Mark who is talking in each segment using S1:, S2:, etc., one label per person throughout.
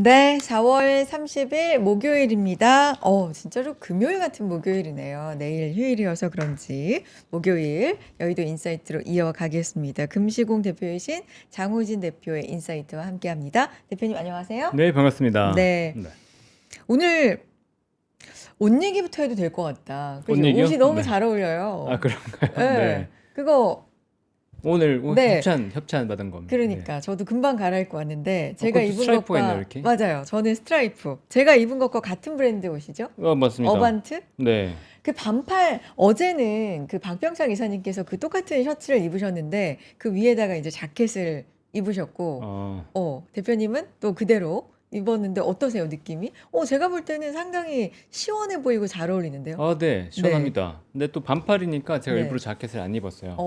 S1: 네, 4월 30일 목요일입니다. 진짜로 금요일 같은 목요일이네요. 내일 휴일이어서 그런지 목요일 여의도 인사이트로 이어가겠습니다. 금시공 대표이신 장호진 대표의 인사이트와 함께합니다. 대표님 안녕하세요.
S2: 네, 반갑습니다.
S1: 네,
S2: 네.
S1: 오늘 옷 얘기부터 해도 될 것 같다.
S2: 옷
S1: 그죠?
S2: 얘기요?
S1: 옷이 너무
S2: 네.
S1: 잘 어울려요.
S2: 아, 그런가요?
S1: 네,
S2: 네.
S1: 그거
S2: 오늘
S1: 네.
S2: 협찬 받은 겁니다. 네.
S1: 그러니까 저도 금방 갈아입고 왔는데 제가
S2: 그것도
S1: 입은
S2: 스트라이프가 있나요,
S1: 것과
S2: 이렇게?
S1: 맞아요. 저는 스트라이프. 제가 입은 것과 같은 브랜드 옷이죠.
S2: 맞습니다.
S1: 어반트?
S2: 네.
S1: 그 반팔 어제는 그 박병창 이사님께서 그 똑같은 셔츠를 입으셨는데 그 위에다가 이제 자켓을 입으셨고 대표님은 또 그대로 입었는데 어떠세요, 느낌이? 제가 볼 때는 상당히 시원해 보이고 잘 어울리는데요.
S2: 네,
S1: 네.
S2: 시원합니다. 근데 또 반팔이니까 제가
S1: 네.
S2: 일부러 자켓을 안 입었어요.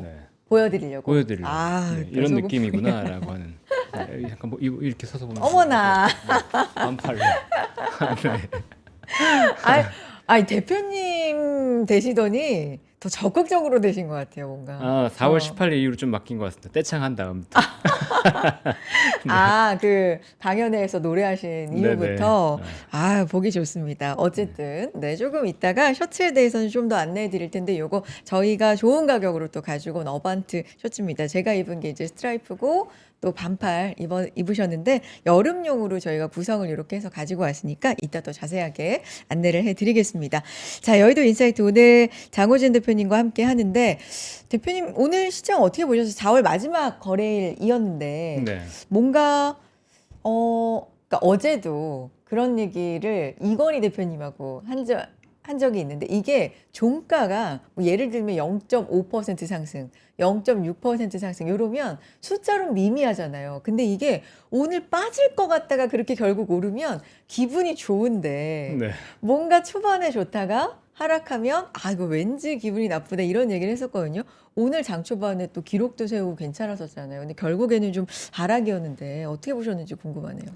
S2: 네.
S1: 보여드리려고.
S2: 보여드리려고. 네, 이런
S1: 그래서
S2: 느낌이구나라고 하는. 네, 약간 뭐 이렇게 서서 보면.
S1: 어머나.
S2: 네, 반팔로. 네.
S1: 아니 대표님 되시더니 더 적극적으로 되신 것 같아요, 뭔가.
S2: 4월 18일 이후로 좀 바뀐 것 같습니다. 떼창한 다음부터.
S1: 그 강연회에서 노래하신 이후부터 보기 좋습니다. 어쨌든 조금 이따가 셔츠에 대해서는 좀 더 안내해 드릴 텐데 요거 저희가 좋은 가격으로 또 가지고 온 어반트 셔츠입니다. 제가 입은 게 이제 스트라이프고 또 반팔 입으셨는데 여름용으로 저희가 구성을 이렇게 해서 가지고 왔으니까 이따 또 자세하게 안내를 해드리겠습니다. 자, 여의도 인사이트 오늘 장호진 대표님과 함께 하는데 대표님 오늘 시장 어떻게 보셨어요? 4월 마지막 거래일이었는데
S2: 네.
S1: 뭔가 그러니까 어제도 그런 얘기를 이건희 대표님하고 한 적이 있는데 이게 종가가 뭐 예를 들면 0.5% 상승, 0.6% 상승 이러면 숫자로 미미하잖아요. 근데 이게 오늘 빠질 것 같다가 그렇게 결국 오르면 기분이 좋은데
S2: 네.
S1: 뭔가 초반에 좋다가 하락하면 이거 왠지 기분이 나쁘다 이런 얘기를 했었거든요. 오늘 장 초반에 또 기록도 세우고 괜찮았었잖아요. 근데 결국에는 좀 하락이었는데 어떻게 보셨는지 궁금하네요.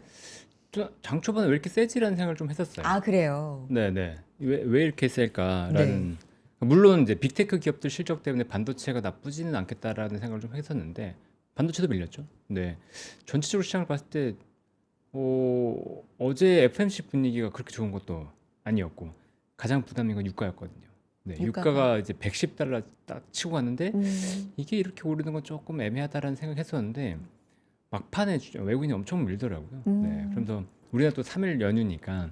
S2: 장 초반에 왜 이렇게 세지라는 생각을 좀 했었어요.
S1: 그래요.
S2: 네네. 왜 이렇게 셀까라는. 물론 이제 빅테크 기업들 실적 때문에 반도체가 나쁘지는 않겠다라는 생각을 좀 했었는데 반도체도 밀렸죠. 네. 전체적으로 시장을 봤을 때 어제 FMC 분위기가 그렇게 좋은 것도 아니었고 가장 부담인 건 유가였거든요. 네, 유가가 이제 110달러 딱 치고 갔는데 이게 이렇게 오르는 건 조금 애매하다라는 생각했었는데 막판에 외국인이 엄청 밀더라고요. 네, 그러면서 우리가 또 3일 연휴니까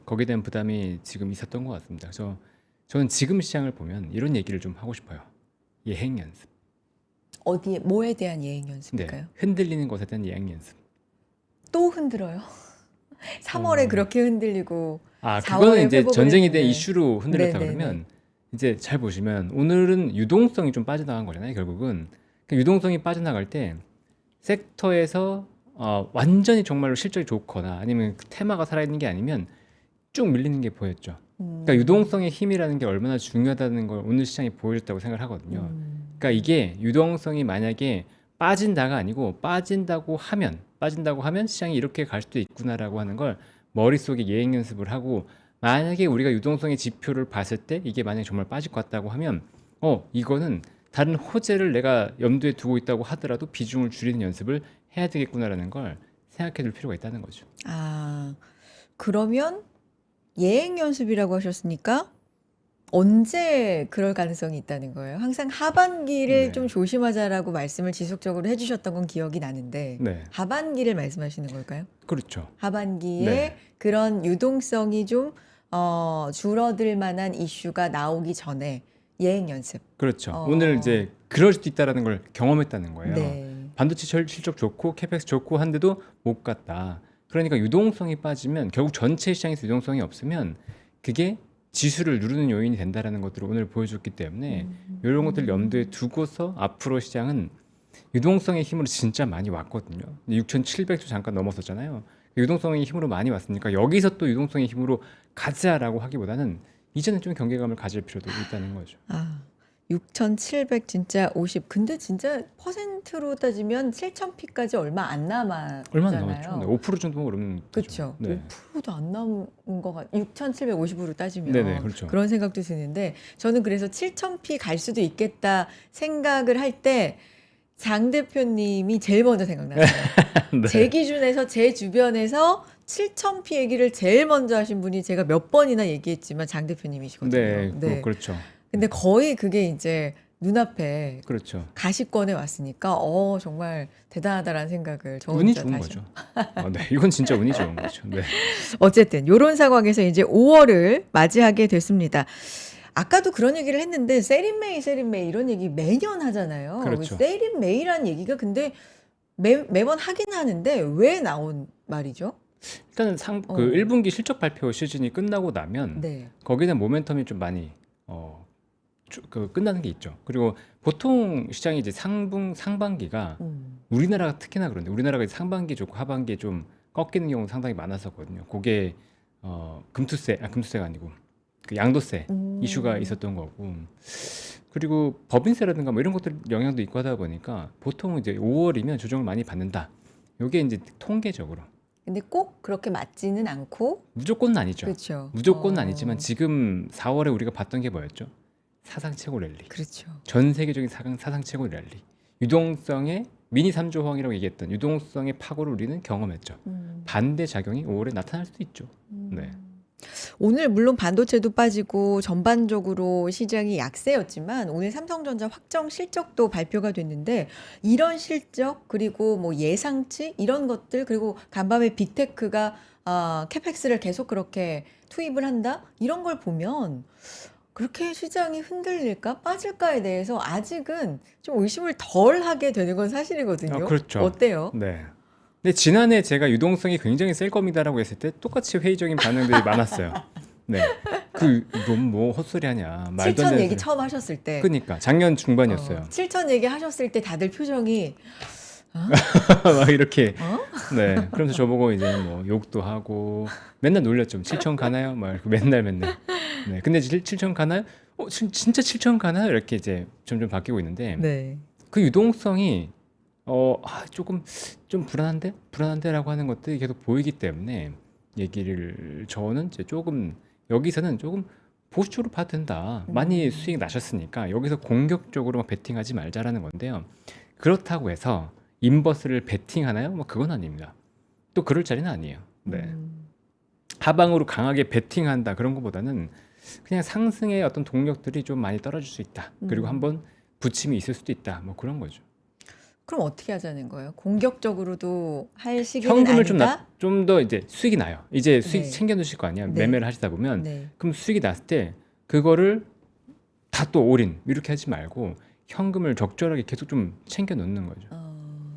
S2: 거기에 대한 부담이 지금 있었던 것 같습니다. 그래서 저는 지금 시장을 보면 이런 얘기를 좀 하고 싶어요. 예행 연습.
S1: 어디에 뭐에 대한 예행 연습일까요?
S2: 네, 흔들리는 것에 대한 예행 연습.
S1: 또 흔들어요. 3월에 그렇게 흔들리고
S2: 그거는 이제 전쟁에 대한
S1: 했는데.
S2: 이슈로 흔들렸다
S1: 네네네.
S2: 그러면 이제 잘 보시면 오늘은 유동성이 좀 빠져나간 거잖아요. 결국은 그 유동성이 빠져나갈 때 섹터에서 완전히 정말로 실적이 좋거나 아니면 그 테마가 살아있는 게 아니면 쭉 밀리는 게 보였죠. 그러니까 유동성의 힘이라는 게 얼마나 중요하다는 걸 오늘 시장이 보여줬다고 생각을 하거든요. 그러니까 이게 유동성이 만약에 빠진다가 아니고 빠진다고 하면 시장이 이렇게 갈 수도 있구나라고 하는 걸 머릿속에 예행 연습을 하고 만약에 우리가 유동성의 지표를 봤을 때 이게 만약에 정말 빠질 것 같다고 하면 이거는 다른 호재를 내가 염두에 두고 있다고 하더라도 비중을 줄이는 연습을 해야 되겠구나라는 걸 생각해 둘 필요가 있다는 거죠.
S1: 그러면 예행 연습이라고 하셨으니까 언제 그럴 가능성이 있다는 거예요? 항상 하반기를 좀 조심하자라고 말씀을 지속적으로 해주셨던 건 기억이 나는데 하반기를 말씀하시는 걸까요?
S2: 그렇죠.
S1: 하반기에 그런 유동성이 좀 줄어들 만한 이슈가 나오기 전에 예행 연습.
S2: 그렇죠. 오늘 이제 그럴 수도 있다라는 걸 경험했다는 거예요. 반도체 실적 좋고 캐펙스 좋고 한데도 못 갔다. 그러니까 유동성이 빠지면 결국 전체 시장에서 유동성이 없으면 그게 지수를 누르는 요인이 된다라는 것들을 오늘 보여줬기 때문에 이런 것들을 염두에 두고서 앞으로 시장은 유동성의 힘으로 진짜 많이 왔거든요. 6,700조 잠깐 넘었었잖아요. 유동성의 힘으로 많이 왔으니까 여기서 또 유동성의 힘으로 가자라고 하기보다는 이제는 좀 경계감을 가질 필요도 있다는 거죠.
S1: 6,700 진짜 50. 근데 진짜 퍼센트로 따지면 7,000P까지 얼마 안 남았잖아요.
S2: 얼마 안 남았죠. 5% 정도 오르면
S1: 그렇죠.
S2: 네.
S1: 5%도 안 남은 것 같. 6,750으로 따지면
S2: 네네, 그렇죠.
S1: 그런 생각도 드는데 저는 그래서 7,000P 갈 수도 있겠다 생각을 할 때 장 대표님이 제일 먼저 생각나요.
S2: 네.
S1: 제 기준에서 제 주변에서 7,000피 얘기를 제일 먼저 하신 분이 제가 몇 번이나 얘기했지만 장 대표님이시거든요.
S2: 네,
S1: 네.
S2: 그렇죠.
S1: 근데 거의 그게 이제 눈앞에
S2: 그렇죠.
S1: 가시권에 왔으니까 정말 대단하다라는 생각을 저
S2: 운이
S1: 혼자
S2: 좋은
S1: 다시.
S2: 거죠. 네, 이건 진짜 운이 좋은 거죠. 네.
S1: 어쨌든 요런 상황에서 이제 5월을 맞이하게 됐습니다. 아까도 그런 얘기를 했는데 세린메이 이런 얘기 매년 하잖아요.
S2: 그렇죠.
S1: 세린메이라는 얘기가 근데 매번 하긴 하는데 왜 나온 말이죠?
S2: 일단은 그 1분기 실적 발표 시즌이 끝나고 나면
S1: 네.
S2: 거기에 대한 모멘텀이 좀 많이 끝나는 게 있죠. 그리고 보통 시장이 이제 상반기가 우리나라가 특히나 그런데 우리나라가 이제 상반기 좋고 하반기에 좀 꺾이는 경우 상당히 많았었거든요. 그게 금투세가 아니고 그 양도세 이슈가 있었던 거고, 그리고 법인세라든가 뭐 이런 것들 영향도 있고 하다 보니까 보통 이제 5월이면 조정을 많이 받는다. 이게 이제 통계적으로
S1: 근데 꼭 그렇게 맞지는 않고.
S2: 무조건은 아니죠.
S1: 그렇죠.
S2: 무조건은 아니지만 지금 4월에 우리가 봤던 게 뭐였죠? 사상 최고 랠리.
S1: 그렇죠.
S2: 전 세계적인 사상 최고 랠리. 유동성의 미니 3조 호황이라고 얘기했던 유동성의 파고를 우리는 경험했죠. 반대 작용이 5월에 나타날 수도 있죠. 네.
S1: 오늘 물론 반도체도 빠지고 전반적으로 시장이 약세였지만 오늘 삼성전자 확정 실적도 발표가 됐는데 이런 실적 그리고 뭐 예상치 이런 것들 그리고 간밤에 빅테크가 캐펙스를 계속 그렇게 투입을 한다 이런 걸 보면 그렇게 시장이 흔들릴까 빠질까에 대해서 아직은 좀 의심을 덜 하게 되는 건 사실이거든요.
S2: 그렇죠.
S1: 어때요?
S2: 네. 근데 지난해 제가 유동성이 굉장히 셀 겁니다라고 했을 때 똑같이 회의적인 반응들이 많았어요. 네. 넌 뭐 헛소리 하냐. 말도 안
S1: 7천
S2: 되는
S1: 얘기
S2: 소리.
S1: 처음 하셨을 때.
S2: 그러니까 작년 중반이었어요.
S1: 7천 얘기 하셨을 때 다들 표정이
S2: 막 이렇게.
S1: 어?
S2: 네. 그러면서 저보고 이제 뭐 욕도 하고 맨날 놀렸죠. 7천 가나요? 막 이렇게 맨날. 네. 근데 7천 가나요? 진짜 7천 가나요? 이렇게 이제 점점 바뀌고 있는데
S1: 네.
S2: 그 유동성이 조금 좀 불안한데라고 하는 것들이 계속 보이기 때문에 저는 이제 조금 여기서는 조금 보수적으로 봐도 된다. 많이 수익 나셨으니까 여기서 공격적으로 막 베팅하지 말자라는 건데요. 그렇다고 해서 인버스를 베팅하나요? 뭐 그건 아닙니다. 또 그럴 자리는 아니에요. 네. 하방으로 강하게 베팅한다 그런 것보다는 그냥 상승의 어떤 동력들이 좀 많이 떨어질 수 있다. 그리고 한번 부침이 있을 수도 있다. 뭐 그런 거죠.
S1: 그럼 어떻게 하자는 거예요? 공격적으로도 할 시기는
S2: 현금을
S1: 아니다?
S2: 좀 더 이제 수익이 나요. 이제 수익
S1: 네.
S2: 챙겨 놓으실 거 아니야.
S1: 네.
S2: 매매를 하시다 보면
S1: 네.
S2: 그럼 수익이 났을 때 그거를 다 또 올인 이렇게 하지 말고 현금을 적절하게 계속 좀 챙겨 놓는 거죠.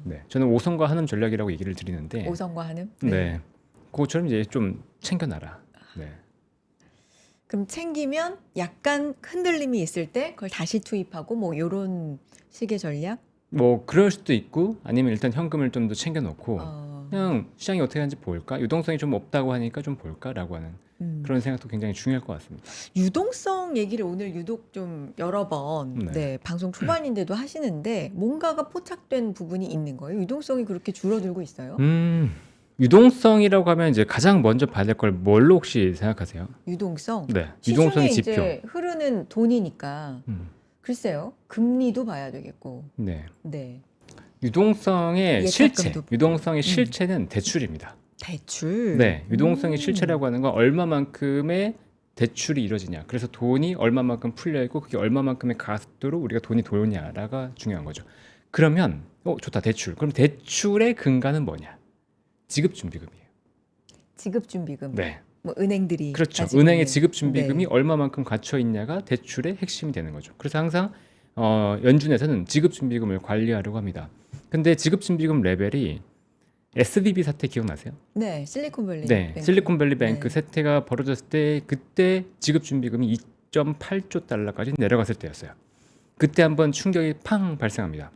S2: 네. 저는 5선과 한음 전략이라고 얘기를 드리는데
S1: 5선과 한음?
S2: 네. 그것처럼 이제 좀 챙겨 놔라. 네.
S1: 그럼 챙기면 약간 흔들림이 있을 때 그걸 다시 투입하고 뭐 요런 식의 전략?
S2: 뭐 그럴 수도 있고 아니면 일단 현금을 좀 더 챙겨 놓고 그냥 시장이 어떻게 하는지 볼까? 유동성이 좀 없다고 하니까 좀 볼까라고 하는 그런 생각도 굉장히 중요할 것 같습니다.
S1: 유동성 얘기를 오늘 유독 좀 여러 번
S2: 네.
S1: 방송 초반인데도 하시는데 뭔가가 포착된 부분이 있는 거예요? 유동성이 그렇게 줄어들고 있어요?
S2: 유동성이라고 하면 이제 가장 먼저 봐야 될 걸 뭘로 혹시 생각하세요?
S1: 유동성?
S2: 네.
S1: 시중에
S2: 유동성의 지표.
S1: 이제 흐르는 돈이니까 글쎄요. 금리도 봐야 되겠고.
S2: 네.
S1: 네.
S2: 유동성의
S1: 예탁금도 보고.
S2: 유동성의 실체는 대출입니다.
S1: 대출.
S2: 네. 유동성의 실체라고 하는 건 얼마만큼의 대출이 이루어지냐. 그래서 돈이 얼마만큼 풀려 있고 그게 얼마만큼의 가속도로 우리가 돈이 돌냐가 중요한 거죠. 그러면 좋다. 대출. 그럼 대출의 근간은 뭐냐? 지급준비금이에요.
S1: 지급준비금.
S2: 네.
S1: 뭐 은행들이
S2: 그렇죠.
S1: 가지고
S2: 은행의
S1: 있는.
S2: 지급준비금이
S1: 네.
S2: 얼마만큼 갇혀 있냐가 대출의 핵심이 되는 거죠. 그래서 항상 연준에서는 지급준비금을 관리하려고 합니다. 근데 지급준비금 레벨이 SVB 사태 기억나세요?
S1: 네, 실리콘밸리.
S2: 네,
S1: 뱅크.
S2: 실리콘밸리 뱅크
S1: 네.
S2: 사태가 벌어졌을 때 그때 지급준비금이 2.8조 달러까지 내려갔을 때였어요. 그때 한번 충격이 팡 발생합니다.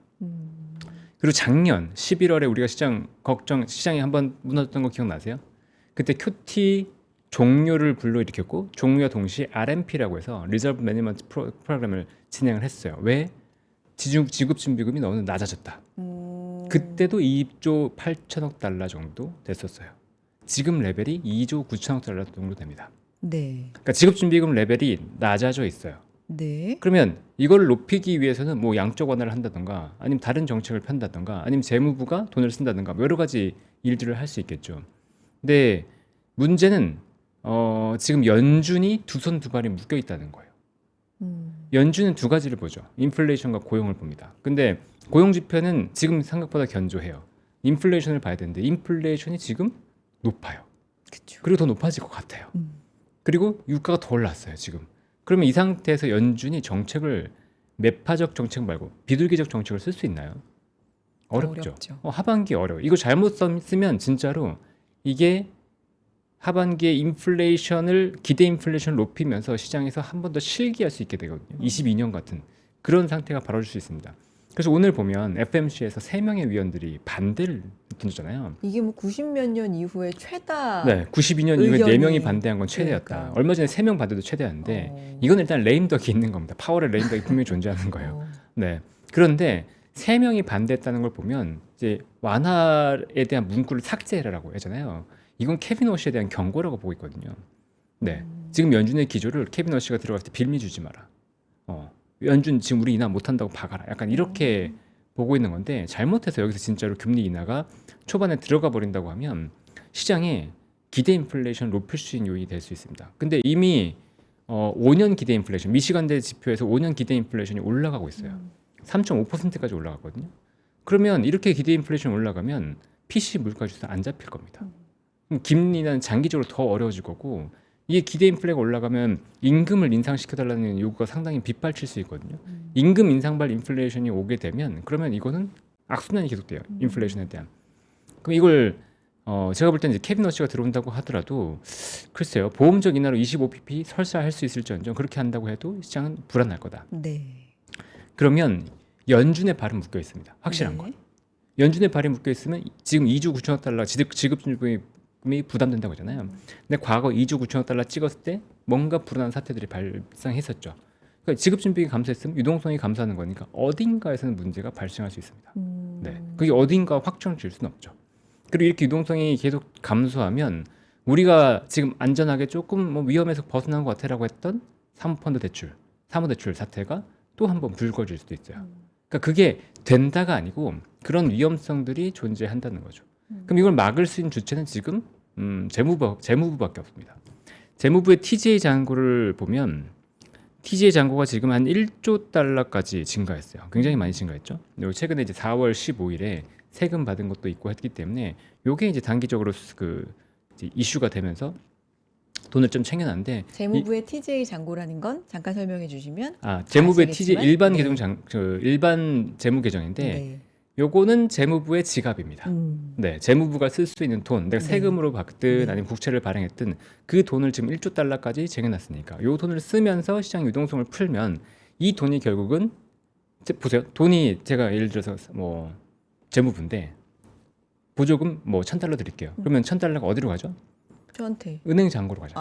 S2: 그리고 작년 11월에 우리가 시장이 한번 무너졌던 거 기억나세요? 그때 QT 종료를 불러일으켰고 종료와 동시에 RMP라고 해서 리저브 매니지먼트 프로그램을 진행을 했어요. 왜? 지급준비금이 너무 낮아졌다. 그때도 2조 8천억 달러 정도 됐었어요. 지금 레벨이 2조 9천억 달러 정도 됩니다.
S1: 네.
S2: 그러니까 지급준비금 레벨이 낮아져 있어요.
S1: 네.
S2: 그러면 이걸 높이기 위해서는 뭐 양적 완화를 한다던가 아니면 다른 정책을 편다던가 아니면 재무부가 돈을 쓴다던가 뭐 여러 가지 일들을 할 수 있겠죠. 근데 문제는 지금 연준이 두 손 두 발이 묶여 있다는 거예요. 연준은 두 가지를 보죠. 인플레이션과 고용을 봅니다. 근데 고용 지표는 지금 생각보다 견조해요. 인플레이션을 봐야 되는데 인플레이션이 지금 높아요.
S1: 그쵸.
S2: 그리고 더 높아질 것 같아요. 그리고 유가가 더 올랐어요 지금. 그러면 이 상태에서 연준이 정책을 매파적 정책 말고 비둘기적 정책을 쓸 수 있나요? 어렵죠. 하반기 어려워. 이거 잘못 쓰면 진짜로 이게 하반기에 인플레이션을 기대 인플레이션을 높이면서 시장에서 한 번 더 실기할 수 있게 되거든요. 22년 같은 그런 상태가 벌어질 수 있습니다. 그래서 오늘 보면 FMC에서 3명의 위원들이 반대를 던졌잖아요.
S1: 이게 뭐 90몇 년 이후에 최다.
S2: 네, 92년 이후에
S1: 의견이
S2: 4명이 반대한 건 최대였다.
S1: 그러니까.
S2: 얼마 전에 3명 반대도 최대였는데 이건 일단 레임덕이 있는 겁니다. 파월의 레임덕이 분명히 존재하는 거예요. 네. 그런데 3명이 반대했다는 걸 보면 이제 완화에 대한 문구를 삭제해라라고 하잖아요. 이건 케빈 워시에 대한 경고라고 보고 있거든요. 네. 지금 연준의 기조를 케빈 워시가 들어갈 때 빌미 주지 마라. 연준 지금 우리 인하 못한다고 박아라. 약간 이렇게 보고 있는 건데 잘못해서 여기서 진짜로 금리 인하가 초반에 들어가 버린다고 하면 시장에 기대 인플레이션을 높일 수 있는 요인이 될 수 있습니다. 근데 이미 5년 기대 인플레이션, 미시간대 지표에서 5년 기대 인플레이션이 올라가고 있어요. 3.5%까지 올라갔거든요. 그러면 이렇게 기대 인플레이션 올라가면 PC 물가 지수 안 잡힐 겁니다. 그럼 김리는 장기적으로 더 어려워질 거고 이게 기대 인플레가 올라가면 임금을 인상시켜달라는 요구가 상당히 빗발칠 수 있거든요. 임금 인상발 인플레이션이 오게 되면 그러면 이거는 악순환이 계속돼요. 인플레이션에 대한. 그럼 이걸 제가 볼 때는 이제 케빈 워시가 들어온다고 하더라도 글쎄요. 보험적 인하로 25pp 설사할 수 있을지언정 그렇게 한다고 해도 시장은 불안할 거다.
S1: 네.
S2: 그러면 연준의 발은 묶여 있습니다. 확실한
S1: 네.
S2: 건. 연준의 발이 묶여 있으면 지금 2주 9천억 달러 지급준비금이 부담된다고 하잖아요. 근데 과거 2주 9천억 달러 찍었을 때 뭔가 불안한 사태들이 발생했었죠. 그러니까 지급준비금이 감소했으면 유동성이 감소하는 거니까 어딘가에서는 문제가 발생할 수 있습니다. 네, 그게 어딘가 확정을 지을 수는 없죠. 그리고 이렇게 유동성이 계속 감소하면 우리가 지금 안전하게 조금 뭐 위험에서 벗어난 것 같아라고 했던 사모펀드 대출, 사모대출 사태가 또 한 번 불거질 수도 있어요. 그러니까 그게 된다가 아니고 그런 위험성들이 존재한다는 거죠. 그럼 이걸 막을 수 있는 주체는 지금 재무부밖에 없습니다. 재무부의 TGA 잔고를 보면 TGA 잔고가 지금 한 1조 달러까지 증가했어요. 굉장히 많이 증가했죠. 그리고 최근에 이제 4월 15일에 세금 받은 것도 있고 했기 때문에 이게 이제 단기적으로 이제 이슈가 되면서 돈을 좀 챙겨놨는데
S1: 재무부의 TJ 잔고라는 건 잠깐 설명해 주시면
S2: 재무부의 TGA 일반
S1: 네.
S2: 계정 일반 재무 계정인데
S1: 네.
S2: 요거는 재무부의 지갑입니다. 네, 재무부가 쓸 수 있는 돈, 내가
S1: 네.
S2: 세금으로 받든
S1: 네.
S2: 아니면 국채를 발행했든 그 돈을 지금 1조 달러까지 쟁여놨으니까 요 돈을 쓰면서 시장 유동성을 풀면 이 돈이 결국은 보세요. 돈이 제가 예를 들어서 뭐 재무부인데 보조금 뭐 1,000달러 드릴게요. 그러면 1,000달러가 어디로 가죠?
S1: 저한테.
S2: 은행 잔고로 가죠.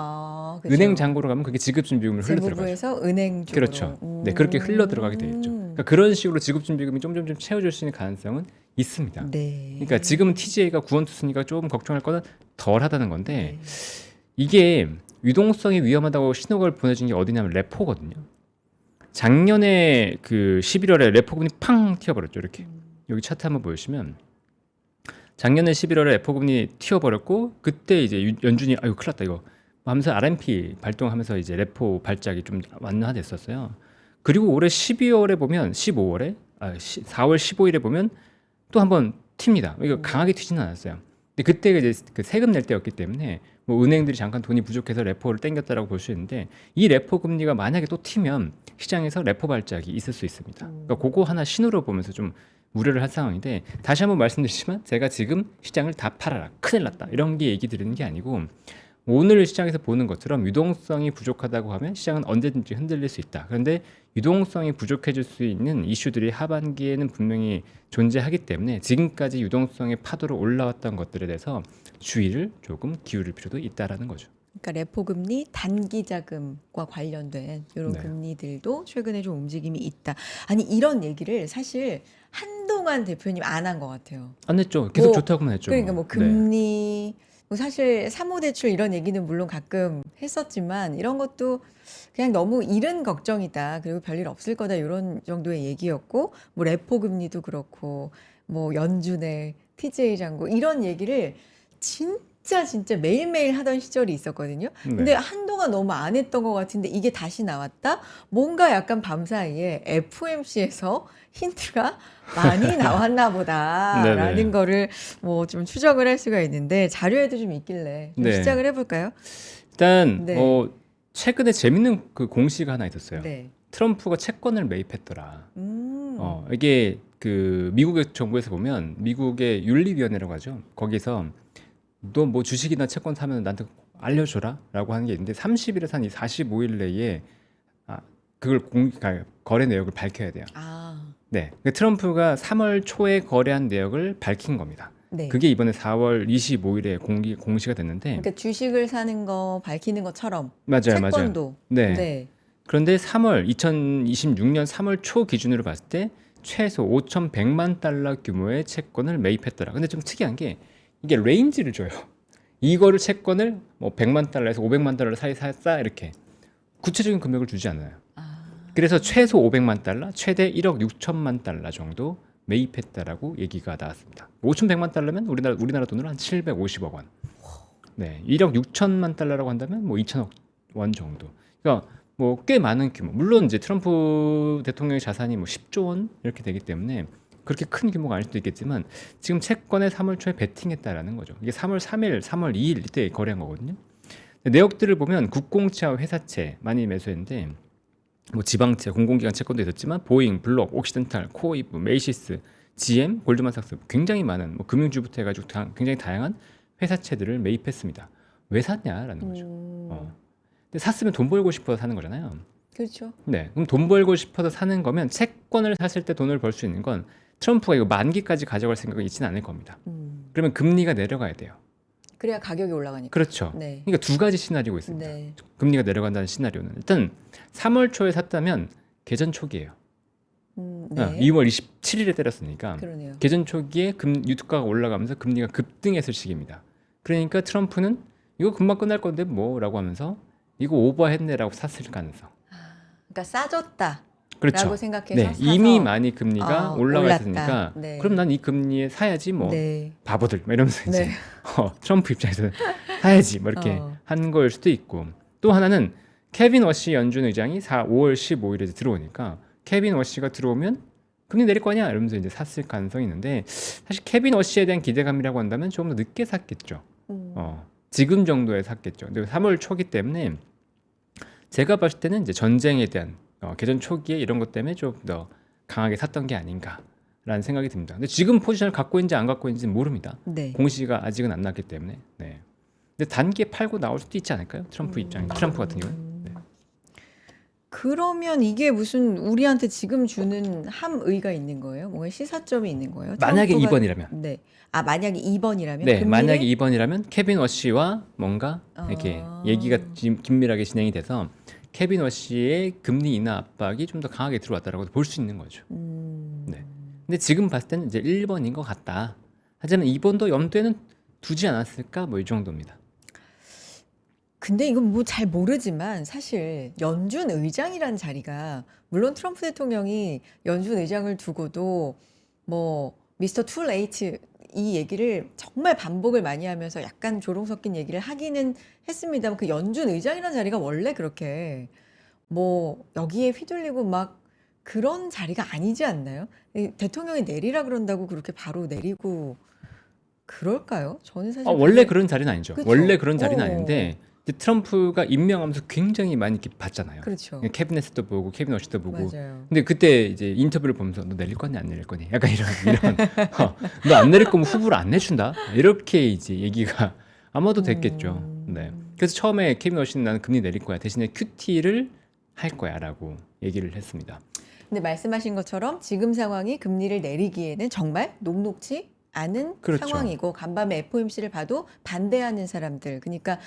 S1: 그렇죠.
S2: 은행 잔고로 가면 그게 지급준비금으로 흘러 들어가죠.
S1: 재무부에서 은행 쪽으로.
S2: 그렇죠. 네, 그렇게 흘러 들어가게 돼 있죠. 그러니까 그런 식으로 지급준비금이 좀 채워줄 수 있는 가능성은 있습니다.
S1: 네.
S2: 그러니까 지금은 TGA가 구원투수니까 조금 걱정할 거는 덜하다는 건데
S1: 네.
S2: 이게 유동성이 위험하다고 신호를 보내준 게 어디냐면 레포거든요. 작년에 그 11월에 레포금리 팡 튀어버렸죠. 이렇게 여기 차트 한번 보시면 작년에 11월에 레포금리 튀어버렸고 그때 이제 연준이 아유 큰일 났다 이거 하면서 RMP 발동하면서 이제 레포 발작이 좀 완화됐었어요. 그리고 올해 12월에 보면 4월 15일에 보면 또 한번 튑니다. 이거 강하게 튀지는 않았어요. 근데 그때가 이제 그 세금 낼 때였기 때문에 뭐 은행들이 잠깐 돈이 부족해서 레포를 땡겼다라고 볼 수 있는데 이 레포 금리가 만약에 또 튀면 시장에서 레포 발작이 있을 수 있습니다. 그러니까 그거 하나 신호로 보면서 좀 우려를 할 상황인데 다시 한번 말씀드리지만 제가 지금 시장을 다 팔아라 큰일 났다 이런 게 얘기 드리는 게 아니고 오늘 시장에서 보는 것처럼 유동성이 부족하다고 하면 시장은 언제든지 흔들릴 수 있다. 그런데 유동성이 부족해질 수 있는 이슈들이 하반기에는 분명히 존재하기 때문에 지금까지 유동성의 파도로 올라왔던 것들에 대해서 주의를 조금 기울일 필요도 있다라는 거죠.
S1: 그러니까 레포 금리 단기 자금과 관련된 이런
S2: 네.
S1: 금리들도 최근에 좀 움직임이 있다. 아니 이런 얘기를 사실 한동안 대표님 안 한 것 같아요.
S2: 안 했죠. 계속
S1: 뭐,
S2: 좋다고만 했죠.
S1: 그러니까 뭐
S2: 네.
S1: 금리 뭐 사실 사모대출 이런 얘기는 물론 가끔 했었지만 이런 것도 그냥 너무 이른 걱정이다. 그리고 별일 없을 거다. 이런 정도의 얘기였고 뭐 레포 금리도 그렇고 뭐 연준의 TJ 장고 이런 얘기를 진짜 매일매일 하던 시절이 있었거든요. 근데
S2: 네.
S1: 한동안 너무 안 했던 것 같은데 이게 다시 나왔다? 뭔가 약간 밤사이에 FOMC에서 힌트가 많이 나왔나
S2: 네네.
S1: 보다라는 거를 뭐 좀 추정을 할 수가 있는데 자료에도 좀 있길래 좀
S2: 네.
S1: 시작을 해볼까요?
S2: 일단
S1: 네.
S2: 최근에 재밌는 그 공시가 하나 있었어요.
S1: 네.
S2: 트럼프가 채권을 매입했더라.
S1: 음.
S2: 이게 그 미국의 정부에서 보면 미국의 윤리위원회라고 하죠. 거기서 너 뭐 주식이나 채권 사면 나한테 알려줘라라고 하는 게 있는데 30일에서 한 45일 내에 그걸 거래 내역을 밝혀야 돼요.
S1: 아,
S2: 네, 그 트럼프가 3월 초에 거래한 내역을 밝힌 겁니다.
S1: 네.
S2: 그게 이번에 4월 25일에 공시가 됐는데
S1: 그러니까 주식을 사는 거 밝히는 것처럼
S2: 맞아요.
S1: 채권도.
S2: 네.
S1: 네.
S2: 그런데 2026년 3월 초 기준으로 봤을 때 최소 5,100만 달러 규모의 채권을 매입했더라. 근데 좀 특이한 게 이게 레인지를 줘요. 이거를 채권을 뭐 100만 달러에서 500만 달러 사이 샀다 이렇게 구체적인 금액을 주지 않아요.
S1: 아,
S2: 그래서 최소 500만 달러, 최대 1억 6천만 달러 정도 매입했다라고 얘기가 나왔습니다. 5,100만 달러면 우리나라 돈으로 한 750억 원. 네, 1억 6천만 달러라고 한다면 뭐 2천억 원 정도. 그러니까 뭐 꽤 많은 규모. 물론 이제 트럼프 대통령의 자산이 뭐 10조 원 이렇게 되기 때문에 그렇게 큰 규모가 아닐 수도 있겠지만 지금 채권에 3월 초에 베팅했다라는 거죠. 이게 3월 3일, 3월 2일 이때 거래한 거거든요. 내역들을 보면 국공채와 회사채 많이 매수했는데 뭐 지방채, 공공기관 채권도 있었지만 보잉, 블록, 옥시덴탈, 코이브, 메이시스, GM, 골드만삭스 굉장히 많은 뭐 금융주부터 해가지고 굉장히 다양한 회사채들을 매입했습니다. 왜 샀냐라는 거죠. 근데 샀으면 돈 벌고 싶어서 사는 거잖아요.
S1: 그렇죠.
S2: 네, 그럼 돈 벌고 싶어서 사는 거면 채권을 샀을 때 돈을 벌 수 있는 건 트럼프가 이거 만기까지 가져갈 생각이 있지는 않을 겁니다. 그러면 금리가 내려가야 돼요.
S1: 그래야 가격이 올라가니까.
S2: 그렇죠.
S1: 네.
S2: 그러니까 두 가지 시나리오가 있습니다.
S1: 네.
S2: 금리가 내려간다는 시나리오는 일단 3월 초에 샀다면 개전 초기예요.
S1: 네.
S2: 2월 27일에 때렸으니까
S1: 그러네요.
S2: 개전 초기에 유가가 올라가면서 금리가 급등했을 시기입니다. 그러니까 트럼프는 이거 금방 끝날 건데 뭐라고 하면서 이거 오버했네라고 샀을 가능성.
S1: 그러니까 싸졌다.
S2: 그렇죠.
S1: 라고 생각해서
S2: 네,
S1: 사서
S2: 이미 많이 금리가 올라가
S1: 올랐다.
S2: 있으니까
S1: 네.
S2: 그럼 난 이 금리에 사야지 뭐
S1: 네.
S2: 바보들 막 이러면서 이제
S1: 네.
S2: 트럼프 입장에서는 사야지 뭐 이렇게 한 거일 수도 있고 또 하나는 케빈 워시 연준 의장이 5월 15일에 들어오니까 케빈 워시가 들어오면 금리 내릴 거냐 이러면서 이제 샀을 가능성이 있는데 사실 케빈 워시에 대한 기대감이라고 한다면 조금 더 늦게 샀겠죠. 지금 정도에 샀겠죠. 근데 3월 초기 때문에 제가 봤을 때는 이제 전쟁에 대한 개전 초기에 이런 것 때문에 좀 더 강하게 샀던 게 아닌가라는 생각이 듭니다. 근데 지금 포지션을 갖고 있는지 안 갖고 있는지는 모릅니다.
S1: 네.
S2: 공시가 아직은 안 났기 때문에. 네. 근데 단기에 팔고 나올 수도 있지 않을까요? 트럼프 같은 경우는. 네.
S1: 그러면 이게 무슨 우리한테 지금 주는 함의가 있는 거예요? 뭔가 시사점이 있는 거예요?
S2: 만약에
S1: 트럼프가-
S2: 2번이라면.
S1: 네. 아, 만약에 2번이라면
S2: 네, 만약에 2번이라면 케빈 워시와 뭔가 이렇게 얘기가 긴밀하게 진행이 돼서 케빈 워시의 금리 인하 압박이 좀 더 강하게 들어왔다라고 볼 수 있는 거죠. 네. 근데 지금 봤을 때는 이제 1번인 것 같다. 하지만 2번도 염두에는 두지 않았을까? 뭐 이 정도입니다.
S1: 근데 이건 뭐 잘 모르지만 사실 연준 의장이라는 자리가 물론 트럼프 대통령이 연준 의장을 두고도 뭐 미스터 투 레이트 이 얘기를 정말 반복을 많이 하면서 약간 조롱 섞인 얘기를 하기는 했습니다만 그 연준 의장이라는 자리가 원래 그렇게 뭐 여기에 휘둘리고 막 그런 자리가 아니지 않나요? 대통령이 내리라 그런다고 그렇게 바로 내리고 그럴까요? 저는 사실
S2: 원래 그런 자리는 아니죠.
S1: 그쵸?
S2: 원래 그런 자리는
S1: 어.
S2: 아닌데 이제 트럼프가 임명하면서 굉장히 많이 이렇게 봤잖아요.
S1: 그렇죠.
S2: 캐비넷도 보고 케빈 워시도 보고.
S1: 맞아요.
S2: 근데 그때 이제 인터뷰를 보면서 너 내릴 거니 안 내릴 거니 약간 이런 너 안 내릴 거면 후보를 안 내준다 이렇게 이제 얘기가 아마도 됐겠죠. 네. 그래서 처음에 케빈 워시는 나는 금리 내릴 거야 대신에 QT를 할 거야라고 얘기를 했습니다.
S1: 근데 말씀하신 것처럼 지금 상황이 금리를 내리기에는 정말 녹록지 않은
S2: 그렇죠.
S1: 상황이고 간밤에 FOMC를 봐도 반대하는 사람들 그러니까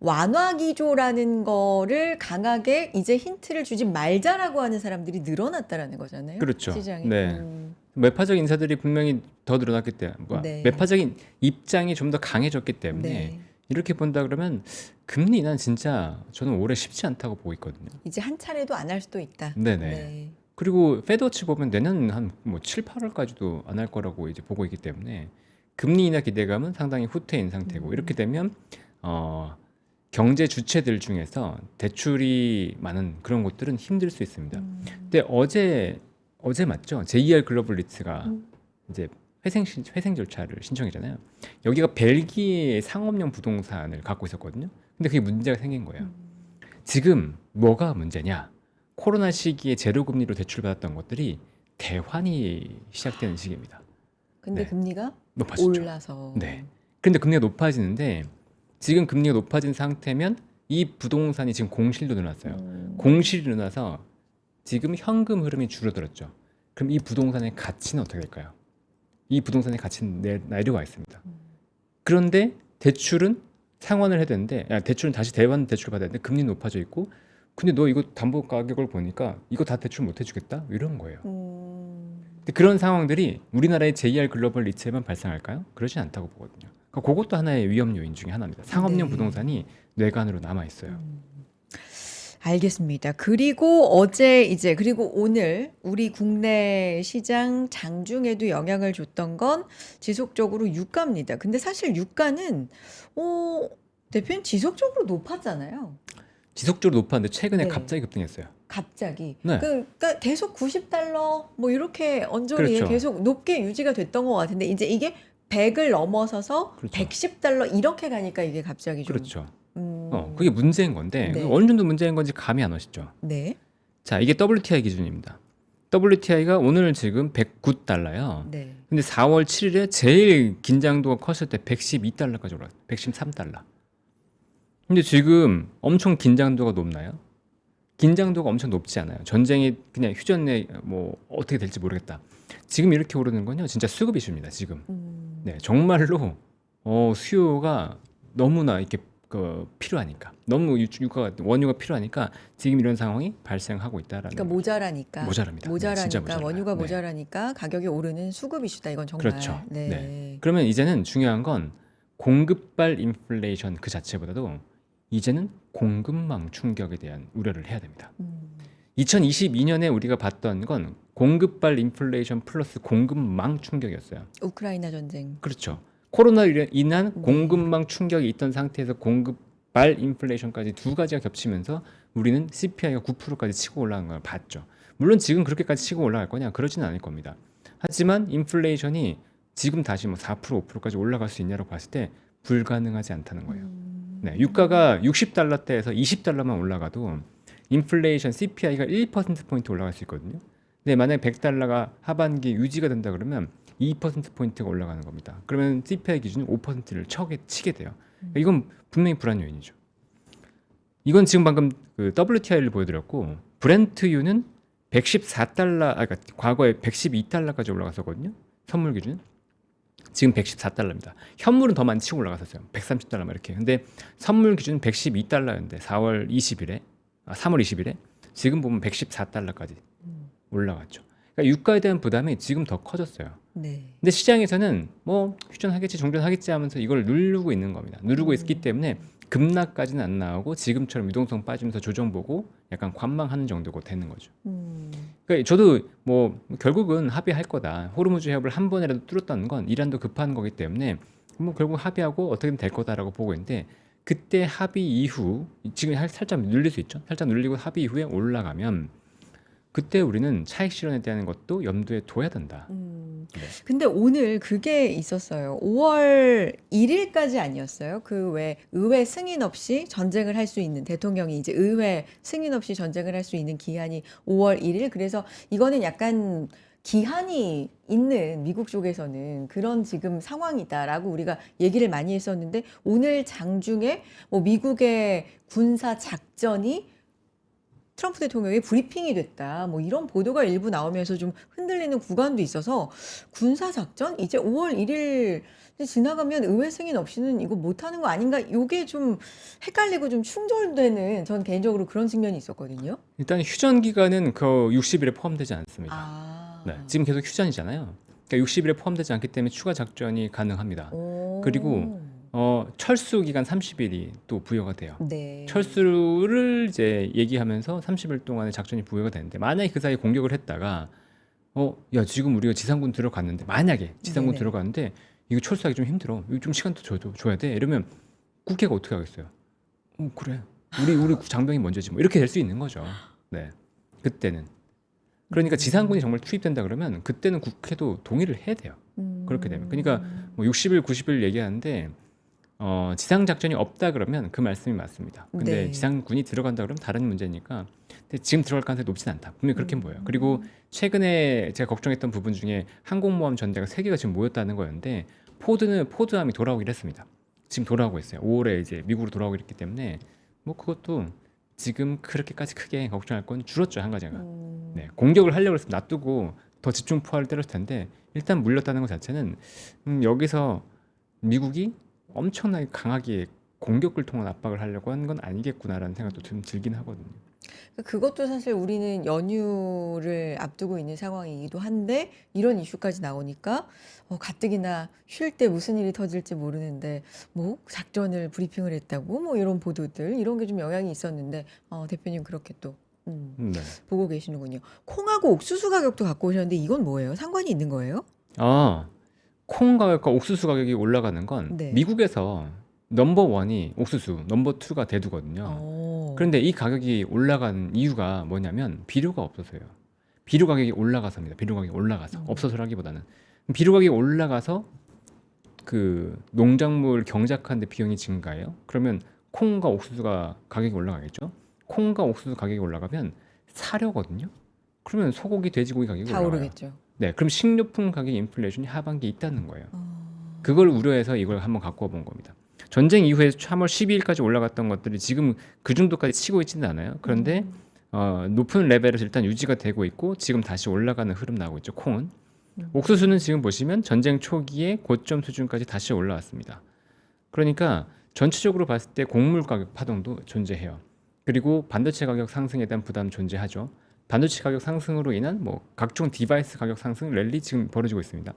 S1: 완화 기조라는 거를 강하게 이제 힌트를 주지 말자라고 하는 사람들이 늘어났다라는 거잖아요.
S2: 그렇죠.
S1: 시장이.
S2: 네. 매파적 인사들이 분명히 더 늘어났기 때문에
S1: 네.
S2: 매파적인 입장이 좀 더 강해졌기 때문에
S1: 네.
S2: 이렇게 본다 그러면 금리 인하는 진짜 저는 올해 쉽지 않다고 보고 있거든요.
S1: 이제 한 차례도 안 할 수도 있다.
S2: 네네.
S1: 네.
S2: 그리고 페드워치 보면 내년 한 뭐 7, 8월까지도 안 할 거라고 이제 보고 있기 때문에 금리 인하 기대감은 상당히 후퇴인 상태고 이렇게 되면 경제 주체들 중에서 대출이 많은 그런 곳들은 힘들 수 있습니다. 근데 어제 맞죠? JR 글로벌 리츠가 이제 회생 절차를 신청했잖아요. 여기가 벨기에 상업용 부동산을 갖고 있었거든요. 근데 그게 문제가 생긴 거예요. 지금 뭐가 문제냐? 코로나 시기에 제로 금리로 대출받았던 것들이 대환이 시작되는 시기입니다.
S1: 근데
S2: 네.
S1: 금리가
S2: 높아졌죠.
S1: 올라서.
S2: 네. 근데 금리가 높아지는데 지금 금리가 높아진 상태면 이 부동산이 지금 공실도 늘어났어요. 공실이 늘어나서 지금 현금 흐름이 줄어들었죠. 그럼 이 부동산의 가치는 어떻게 될까요? 이 부동산의 가치는 내려가 있습니다. 그런데 대출은 상환을 해야 되는데 대출은 다시 대환 대출 받아야 되는데 금리 높아져 있고 근데 너 이거 담보 가격을 보니까 이거 다 대출 못 해주겠다 이런 거예요. 근데 그런 상황들이 우리나라의 JR 글로벌 리츠에만 발생할까요? 그러진 않다고 보거든요. 그러니까 그것도 하나의 위험 요인 중에 하나입니다. 상업용
S1: 네.
S2: 부동산이 뇌관으로 남아 있어요.
S1: 알겠습니다. 그리고 어제 이제 그리고 오늘 우리 국내 시장 장중에도 영향을 줬던 건 지속적으로 유가입니다. 근데 사실 유가는 대표님 지속적으로 높았잖아요.
S2: 지속적으로 높았는데 최근에
S1: 네.
S2: 갑자기 급등했어요.
S1: 갑자기.
S2: 네.
S1: 그러니까 계속 $90 뭐 이렇게 언저리에
S2: 그렇죠.
S1: 계속 높게 유지가 됐던 것 같은데 이제 이게 100을 넘어서서
S2: 그렇죠.
S1: $110 이렇게 가니까 이게 갑자기 좀
S2: 그렇죠.
S1: 음,
S2: 그게 문제인 건데
S1: 네.
S2: 그게 어느 정도 문제인 건지 감이 안 오시죠.
S1: 네.
S2: 자, 이게 WTI 기준입니다. WTI가 오늘 지금 $109요.
S1: 네.
S2: 근데 4월 7일에 제일 긴장도가 컸을 때 $112까지 올랐어요. $113. 근데 지금 엄청 긴장도가 높나요? 긴장도가 엄청 높지 않아요. 전쟁이 그냥 휴전에 뭐 어떻게 될지 모르겠다. 지금 이렇게 오르는 건요, 진짜 수급 이슈입니다. 지금. 네, 정말로 수요가 너무나 이렇게 필요하니까, 너무 원유가 필요하니까 지금 이런 상황이 발생하고 있다라는.
S1: 그러니까 모자라니까.
S2: 모자랍니다. 네, 진짜 모자라요.
S1: 원유가
S2: 네.
S1: 모자라니까 가격이 오르는 수급 이슈다. 이건 정말.
S2: 그렇죠.
S1: 네.
S2: 네. 그러면 이제는 중요한 건 공급발 인플레이션 그 자체보다도 이제는 공급망 충격에 대한 우려를 해야 됩니다. 2022년에 우리가 봤던 건 공급발 인플레이션 플러스 공급망 충격이었어요.
S1: 우크라이나 전쟁.
S2: 그렇죠. 코로나로 인한 공급망 충격이 있던 상태에서 공급발 인플레이션까지 두 가지가 겹치면서 우리는 CPI가 9%까지 치고 올라간 걸 봤죠. 물론 지금 그렇게까지 치고 올라갈 거냐? 그러지는 않을 겁니다. 하지만 인플레이션이 지금 다시 뭐 4%, 5%까지 올라갈 수 있냐고 봤을 때 불가능하지 않다는 거예요. 네, 유가가 $60대에서 $20만 올라가도 인플레이션 CPI가 1%포인트 올라갈 수 있거든요. 근데 만약에 $100가 하반기에 유지가 된다 그러면 2%포인트가 올라가는 겁니다. 그러면 CPI 기준이 5%를 치게 돼요. 그러니까 이건 분명히 불안 요인이죠. 이건 지금 방금 그 WTI를 보여드렸고 브렌트유는 $114, 그러니까 과거에 $112까지 올라갔었거든요. 선물 기준. 지금 $114입니다. 현물은 더 많이 치고 올라갔었어요. $130 이렇게. 근데 선물 기준 $112였는데 3월 20일에 지금 보면 $114까지 올라갔죠. 그러니까 유가에 대한 부담이 지금 더 커졌어요.
S1: 네.
S2: 근데 시장에서는 뭐 휴전하겠지, 종전하겠지 하면서 이걸 누르고 있는 겁니다. 누르고 있기 때문에 급락까지는 안 나오고 지금처럼 유동성 빠지면서 조정 보고 약간 관망하는 정도가 되는 거죠. 그러니까 저도 뭐 결국은 합의할 거다. 호르무즈 해협을 한 번이라도 뚫었다는 건 이란도 급한 거기 때문에 뭐 결국 합의하고 어떻게든 될 거다라고 보고 있는데 그때 합의 이후 지금 살짝 눌릴 수 있죠. 살짝 눌리고 합의 이후에 올라가면 그때 우리는 차익 실현에 대한 것도 염두에 둬야 된다. 네.
S1: 근데 오늘 그게 있었어요. 5월 1일까지 아니었어요? 그 왜 의회 승인 없이 전쟁을 할 수 있는 대통령이 이제 의회 승인 없이 전쟁을 할 수 있는 기한이 5월 1일. 그래서 이거는 약간 기한이 있는 미국 쪽에서는 그런 지금 상황이다라고 우리가 얘기를 많이 했었는데 오늘 장중에 뭐 미국의 군사 작전이 트럼프 대통령의 브리핑이 됐다. 뭐 이런 보도가 일부 나오면서 좀 흔들리는 구간도 있어서 군사작전? 이제 5월 1일 지나가면 의회 승인 없이는 이거 못하는 거 아닌가? 이게 좀 헷갈리고 좀 충돌되는 전 개인적으로 그런 측면이 있었거든요.
S2: 일단 휴전 기간은 그 60일에 포함되지 않습니다.
S1: 아.
S2: 네, 지금 계속 휴전이잖아요. 그러니까 60일에 포함되지 않기 때문에 추가 작전이 가능합니다. 그리고 철수 기간 30일이 또 부여가 돼요.
S1: 네.
S2: 철수를 이제 얘기하면서 30일 동안의 작전이 부여가 되는데 만약에 그 사이에 공격을 했다가 야 지금 우리가 지상군 들어갔는데 만약에 지상군
S1: 네네.
S2: 들어갔는데 이거 철수하기 좀 힘들어. 이거 좀 시간 더 줘야 돼. 이러면 국회가 어떻게 하겠어요? 그래. 우리 장병이 먼저지 뭐 이렇게 될 수 있는 거죠. 네. 그때는. 그러니까 지상군이 정말 투입된다 그러면 그때는 국회도 동의를 해야 돼요. 그렇게 되면. 그러니까 뭐 60일, 90일 얘기하는데 지상 작전이 없다 그러면 그 말씀이 맞습니다. 근데
S1: 네.
S2: 지상군이 들어간다 그러면 다른 문제니까. 근데 지금 들어갈 가능성이 높진 않다. 분명히 그렇게 보여요. 그리고 최근에 제가 걱정했던 부분 중에 항공모함 전대가 3개가 지금 모였다는 거였는데 포드함이 돌아오기로 했습니다. 지금 돌아오고 있어요. 5월에 이제 미국으로 돌아오기로 했기 때문에 뭐 그것도 지금 그렇게까지 크게 걱정할 건 줄었죠, 한 가지가. 네, 공격을 하려고 했으면 놔두고 더 집중 포화를 때렸을 텐데 일단 물렸다는 것 자체는 여기서 미국이 엄청나게 강하게 공격을 통한 압박을 하려고 하는 건 아니겠구나라는 생각도 좀 들긴 하거든요.
S1: 그것도 사실 우리는 연휴를 앞두고 있는 상황이기도 한데 이런 이슈까지 나오니까 가뜩이나 쉴 때 무슨 일이 터질지 모르는데 뭐 작전을 브리핑을 했다고 뭐 이런 보도들 이런 게 좀 영향이 있었는데 대표님 그렇게 또
S2: 네.
S1: 보고 계시는군요. 콩하고 옥수수 가격도 갖고 오셨는데 이건 뭐예요? 상관이 있는 거예요?
S2: 콩 가격과 옥수수 가격이 올라가는 건
S1: 네.
S2: 미국에서 넘버 원이 옥수수, 넘버 투가 대두거든요. 그런데 이 가격이 올라간 이유가 뭐냐면 비료가 없어서요. 비료 가격이 올라가서입니다. 비료 가격이 올라가서 없어서라기보다는 비료 가격이 올라가서 그 농작물 경작하는데 비용이 증가해요. 그러면 콩과 옥수수가 가격이 올라가겠죠. 콩과 옥수수 가격이 올라가면 사료거든요. 그러면 소고기, 돼지고기 가격이
S1: 다
S2: 올라가요.
S1: 오르겠죠.
S2: 네, 그럼 식료품 가격 인플레이션이 하반기에 있다는 거예요. 그걸 우려해서 이걸 한번 갖고 와본 겁니다. 전쟁 이후에 3월 12일까지 올라갔던 것들이 지금 그 정도까지 치고 있지는 않아요. 그런데 높은 레벨에서 일단 유지가 되고 있고 지금 다시 올라가는 흐름 나오고 있죠. 콩은. 옥수수는 지금 보시면 전쟁 초기에 고점 수준까지 다시 올라왔습니다. 그러니까 전체적으로 봤을 때 곡물 가격 파동도 존재해요. 그리고 반도체 가격 상승에 대한 부담 존재하죠. 반도체 가격 상승으로 인한 뭐 각종 디바이스 가격 상승 랠리 지금 벌어지고 있습니다.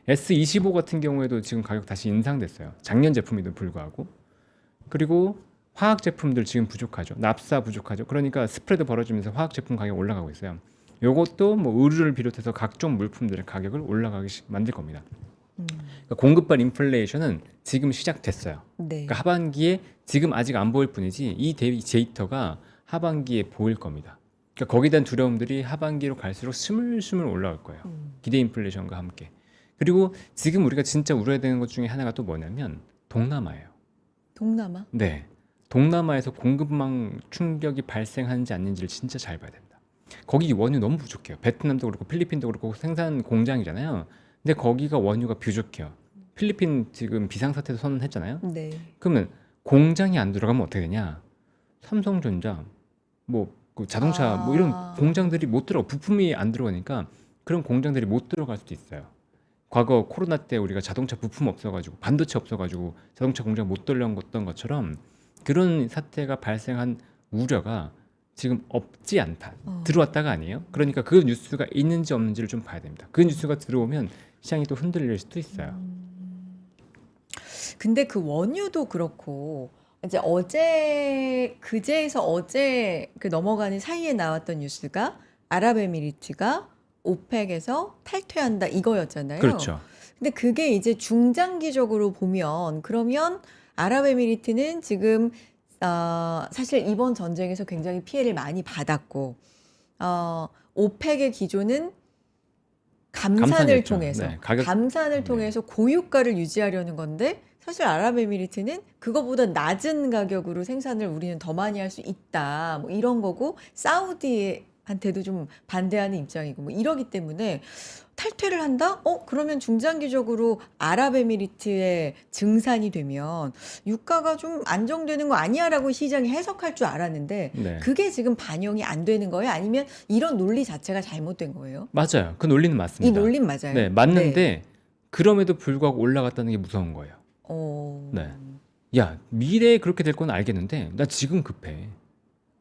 S2: S25 같은 경우에도 지금 가격 다시 인상됐어요. 작년 제품에도 불구하고. 그리고 화학 제품들 지금 부족하죠. 납사 부족하죠. 그러니까 스프레드 벌어지면서 화학 제품 가격 올라가고 있어요. 요것도 뭐 의류를 비롯해서 각종 물품들의 가격을 올라가게 만들 겁니다. 그러니까 공급발 인플레이션은 지금 시작됐어요.
S1: 네.
S2: 그러니까 하반기에 지금 아직 안 보일 뿐이지 이 데이터가 하반기에 보일 겁니다. 그러니까 거기에 대한 두려움들이 하반기로 갈수록 스물스물 올라올 거예요. 기대 인플레이션과 함께. 그리고 지금 우리가 진짜 우려해야 되는 것 중에 하나가 또 뭐냐면 동남아예요.
S1: 동남아?
S2: 네. 동남아에서 공급망 충격이 발생하는지 아닌지를 진짜 잘 봐야 됩니다. 거기 원유 너무 부족해요. 베트남도 그렇고 필리핀도 그렇고 생산 공장이잖아요. 근데 거기가 원유가 부족해요. 필리핀 지금 비상사태도 선언했잖아요.
S1: 네.
S2: 그러면 공장이 안 들어가면 어떻게 되냐? 삼성전자, 그 자동차 뭐 이런 공장들이 못 들어, 부품이 안 들어가니까 그런 공장들이 못 들어갈 수도 있어요. 과거 코로나 때 우리가 자동차 부품 없어가지고 반도체 없어가지고 자동차 공장 못 돌렸던 것처럼 그런 사태가 발생한 우려가 지금 없지 않다. 들어왔다가 아니에요. 그러니까 그 뉴스가 있는지 없는지를 좀 봐야 됩니다. 그 뉴스가 들어오면 시장이 또 흔들릴 수도 있어요.
S1: 근데 그 원유도 그렇고 이제 그제에서 어제 그 넘어가는 사이에 나왔던 뉴스가 아랍에미리트가 오펙에서 탈퇴한다 이거였잖아요.
S2: 그렇죠.
S1: 근데 그게 이제 중장기적으로 보면 그러면 아랍에미리트는 지금 사실 이번 전쟁에서 굉장히 피해를 많이 받았고 오펙의 기조는 감산을
S2: 감산이었죠.
S1: 통해서
S2: 네,
S1: 감산을 통해서 고유가를 유지하려는 건데 사실 아랍에미리트는 그거보다 낮은 가격으로 생산을 우리는 더 많이 할 수 있다. 뭐 이런 거고 사우디한테도 좀 반대하는 입장이고 뭐 이러기 때문에 탈퇴를 한다? 그러면 중장기적으로 아랍에미리트의 증산이 되면 유가가 좀 안정되는 거 아니야라고 시장이 해석할 줄 알았는데
S2: 네.
S1: 그게 지금 반영이 안 되는 거예요? 아니면 이런 논리 자체가 잘못된 거예요?
S2: 맞아요. 그 논리는
S1: 이
S2: 맞습니다.
S1: 논리는 맞아요.
S2: 네, 맞는데 그럼에도 불구하고 올라갔다는 게 무서운 거예요. 네. 야, 미래에 그렇게 될 건 알겠는데 나 지금 급해.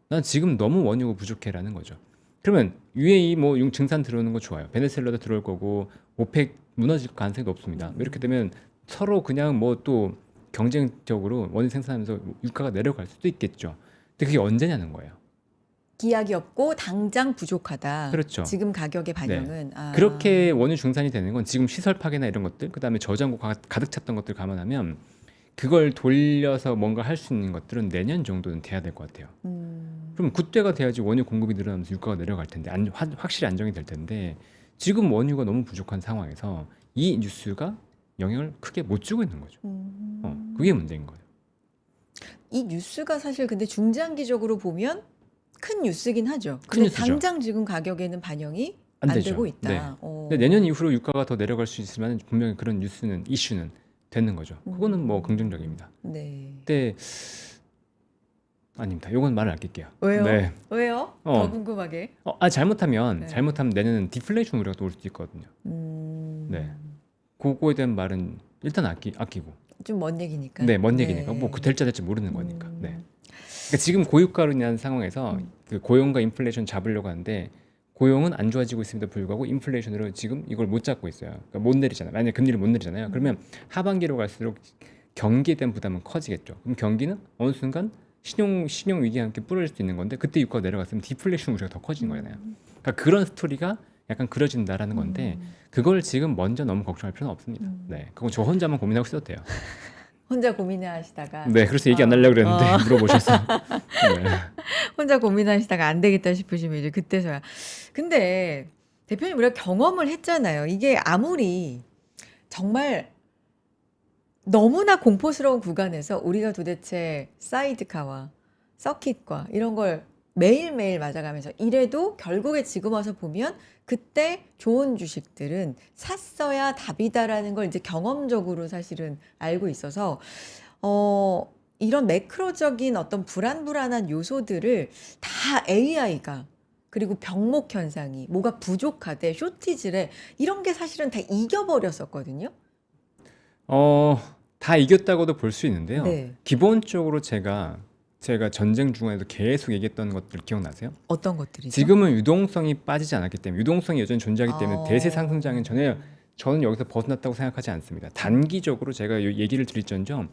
S2: 난 지금 너무 원유가 부족해라는 거죠. 그러면 UAE 뭐 증산 들어오는 거 좋아요. 베네수엘라도 들어올 거고 오펙 무너질 가능성이 높습니다. 이렇게 되면 서로 그냥 뭐 또 경쟁적으로 원유 생산하면서 유가가 내려갈 수도 있겠죠. 근데 그게 언제냐는 거예요.
S1: 기약이 없고 당장 부족하다.
S2: 그렇죠.
S1: 지금 가격의 반영은
S2: 그렇게 원유 증산이 되는 건 지금 시설 파괴나 이런 것들, 그다음에 저장고 가득 찼던 것들 감안하면 그걸 돌려서 뭔가 할 수 있는 것들은 내년 정도는 돼야 될 것 같아요. 그럼 그때가 돼야지 원유 공급이 늘어나면서 유가가 내려갈 텐데 확실히 안정이 될 텐데 지금 원유가 너무 부족한 상황에서 이 뉴스가 영향을 크게 못 주고 있는 거죠. 그게 문제인 거예요.
S1: 이 뉴스가 사실 근데 중장기적으로 보면 큰 뉴스긴 하죠.
S2: 큰
S1: 근데
S2: 뉴스죠.
S1: 당장 지금 가격에는 반영이
S2: 안
S1: 안
S2: 되죠.
S1: 되고 있다.
S2: 네. 근데 내년 이후로 유가가 더 내려갈 수 있으면 분명히 그런 이슈는 되는 거죠. 그거는 뭐 긍정적입니다.
S1: 네.
S2: 근데 아닙니다. 요건 말을 아낄게요.
S1: 왜요?
S2: 네.
S1: 왜요? 더 궁금하게.
S2: 잘못하면
S1: 네.
S2: 내년은 디플레이션 우려가 또 올 수도 있거든요. 네. 그거에 대한 말은 일단 아끼고.
S1: 좀 먼 얘기니까.
S2: 네, 먼 얘기니까. 뭐 그 될지 모르는 거니까. 네. 그러니까 지금 고유가로 인한 상황에서 그 고용과 인플레이션 잡으려고 하는데 고용은 안 좋아지고 있음에도 불구하고 인플레이션으로 지금 이걸 못 잡고 있어요. 그러니까 못 내리잖아요. 만약에 금리를 못 내리잖아요. 그러면 하반기로 갈수록 경기에 대한 부담은 커지겠죠. 그럼 경기는 어느 순간 신용 위기와 함께 뿌려질 수 있는 건데 그때 유가가 내려갔으면 디플레이션 우려가 더 커지는 거잖아요. 그러니까 그런 스토리가 약간 그려진다라는 건데 그걸 지금 먼저 너무 걱정할 필요는 없습니다. 네, 그건 저 혼자만 고민하고 있어도 돼요.
S1: 혼자 고민하시다가
S2: 네, 그래서 얘기 안 하려고 그랬는데 물어보셔서. 네.
S1: 혼자 고민하시다가 안 되겠다 싶으시면 이제 그때서야. 근데 대표님 우리가 경험을 했잖아요. 이게 아무리 정말 너무나 공포스러운 구간에서 우리가 도대체 사이드카와 서킷과 이런 걸 매일매일 맞아가면서 이래도 결국에 지금 와서 보면 그때 좋은 주식들은 샀어야 답이다라는 걸 이제 경험적으로 사실은 알고 있어서 이런 매크로적인 어떤 불안한 요소들을 다 AI가 그리고 병목 현상이 뭐가 부족하대 쇼티지래 이런 게 사실은 다 이겨버렸었거든요.
S2: 다 이겼다고도 볼 수 있는데요.
S1: 네.
S2: 기본적으로 제가 전쟁 중에도 계속 얘기했던 것들 기억나세요?
S1: 어떤 것들이죠?
S2: 지금은 유동성이 빠지지 않았기 때문에 유동성이 여전히 존재하기 때문에
S1: 아.
S2: 대세 상승장은 저는 여기서 벗어났다고 생각하지 않습니다. 단기적으로 제가 얘기를 드릴전정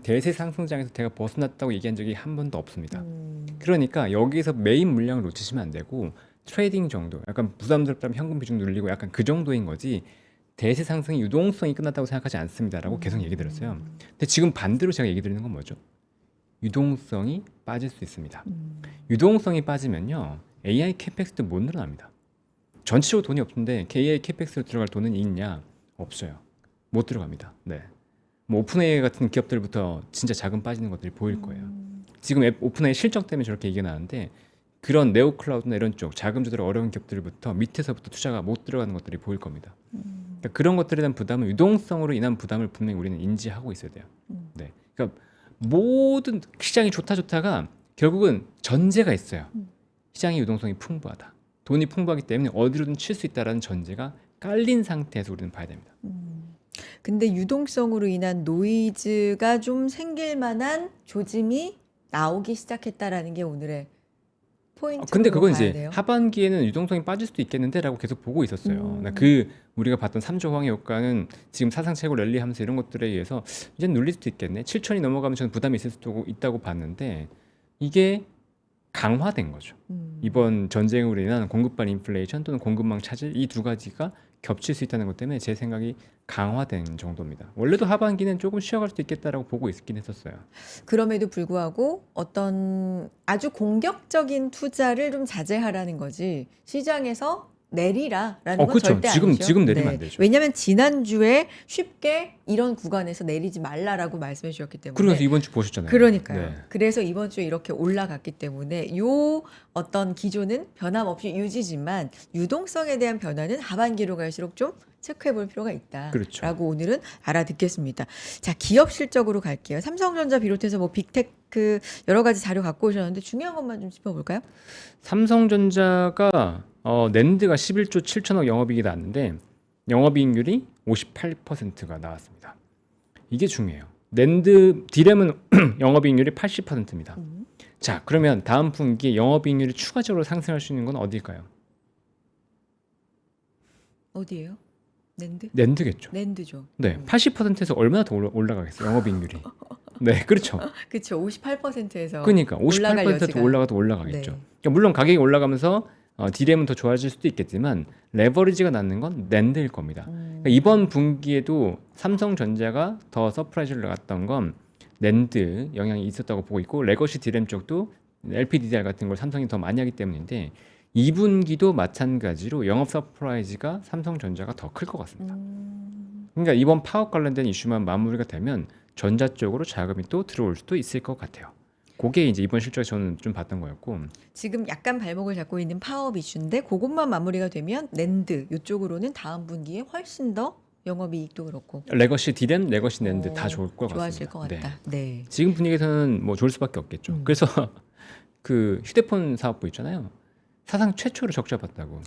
S2: 대세 상승장에서 제가 벗어났다고 얘기한 적이 한 번도 없습니다. 그러니까 여기서 메인 물량을 놓치시면 안 되고 트레이딩 정도, 약간 부담스럽다면 현금 비중 늘리고 약간 그 정도인 거지 대세 상승이 유동성이 끝났다고 생각하지 않습니다라고 계속 얘기 드렸어요. 근데 지금 반대로 제가 얘기 드리는 건 뭐죠? 유동성이 빠질 수 있습니다. 유동성이 빠지면요 AI 캐펙스도 못 늘어납니다. 전체적으로 돈이 없는데 AI 캐펙스로 들어갈 돈은 있냐? 없어요. 못 들어갑니다. 네. 뭐 오픈AI 같은 기업들부터 진짜 자금 빠지는 것들이 보일 거예요. 지금 오픈AI 실적 때문에 저렇게 얘기가 나는데 그런 네오클라우드나 이런 쪽 자금 조달이 어려운 기업들부터 밑에서부터 투자가 못 들어가는 것들이 보일 겁니다. 그러니까 그런 것들에 대한 부담은 유동성으로 인한 부담을 분명히 우리는 인지하고 있어야 돼요. 네. 그러니까 모든 시장이 좋다가 결국은 전제가 있어요. 시장의 유동성이 풍부하다. 돈이 풍부하기 때문에 어디로든 칠 수 있다라는 전제가 깔린 상태에서 우리는 봐야 됩니다.
S1: 근데 유동성으로 인한 노이즈가 좀 생길 만한 조짐이 나오기 시작했다라는 게 오늘의 포인트로
S2: 근데 그건
S1: 봐야
S2: 이제
S1: 돼요.
S2: 하반기에는 유동성이 빠질 수도 있겠는데라고 계속 보고 있었어요. 우리가 봤던 3조 황의 효과는 지금 사상 최고 랠리하면서 이런 것들에 의해서 이제 눌릴 수도 있겠네. 7천이 넘어가면 저는 부담이 있을 수도 있다고 봤는데 이게 강화된 거죠. 이번 전쟁으로 인한 공급반 인플레이션 또는 공급망 차질 이 두 가지가 겹칠 수 있다는 것 때문에 제 생각이 강화된 정도입니다. 원래도 하반기는 조금 쉬어갈 수도 있겠다라고 보고 있긴 했었어요.
S1: 그럼에도 불구하고 어떤 아주 공격적인 투자를 좀 자제하라는 거지 시장에서 내리라라는 건
S2: 그렇죠.
S1: 절대 아니죠.
S2: 지금 내리면 안 되죠.
S1: 왜냐하면 지난주에 쉽게 이런 구간에서 내리지 말라라고 말씀해 주셨기 때문에.
S2: 그래서 이번 주 보셨잖아요.
S1: 그러니까요.
S2: 네.
S1: 그래서 이번 주에 이렇게 올라갔기 때문에 요 어떤 기조는 변함없이 유지지만 유동성에 대한 변화는 하반기로 갈수록 좀 체크해 볼 필요가 있다라고
S2: 그렇죠.
S1: 오늘은 알아듣겠습니다. 자, 기업 실적으로 갈게요. 삼성전자 비롯해서 뭐 빅테크 여러 가지 자료 갖고 오셨는데 중요한 것만 좀 짚어볼까요?
S2: 삼성전자가 낸드가 11조 7천억 영업이익이 나왔는데 영업이익률이 58%가 나왔습니다. 이게 중요해요. 낸드 디램은 영업이익률이 80%입니다. 자, 그러면 다음 분기에 영업이익률이 추가적으로 상승할 수 있는 건 어딜까요?
S1: 어디예요? 낸드?
S2: 낸드겠죠.
S1: 낸드죠.
S2: 네, 80%에서 얼마나 더 올라가겠어요, 영업이익률이. 네, 그렇죠.
S1: 그렇죠. 58%에서
S2: 그러니까
S1: 올라갈
S2: 58%
S1: 여지가.
S2: 더 올라가도 올라가겠죠.
S1: 네.
S2: 그러니까 물론 가격이 올라가면서 디램은 더 좋아질 수도 있겠지만 레버리지가 낳는 건 낸드일 겁니다. 그러니까 이번 분기에도 삼성전자가 더 서프라이즈를 나갔던 건 낸드 영향이 있었다고 보고 있고 레거시 디램 쪽도 LPDDR 같은 걸 삼성이 더 많이 하기 때문인데 2분기도 마찬가지로 영업 서프라이즈가 삼성전자가 더 클 것 같습니다. 그러니까 이번 파업 관련된 이슈만 마무리가 되면 전자 쪽으로 자금이 또 들어올 수도 있을 것 같아요. 그게 이제 이번 실적에 저는 좀 봤던 거였고
S1: 지금 약간 발목을 잡고 있는 파업 이슈인데 그것만 마무리가 되면 낸드 이쪽으로는 다음 분기에 훨씬 더 영업이익도 그렇고
S2: 레거시 디램, 레거시 낸드 다 좋을 것
S1: 좋아질
S2: 같습니다.
S1: 것 같다.
S2: 네.
S1: 네.
S2: 지금 분위기에서는 뭐 좋을 수밖에 없겠죠.
S1: 음.
S2: 그래서 그 휴대폰 사업부 있잖아요. 사상 최초로 적자 봤다고.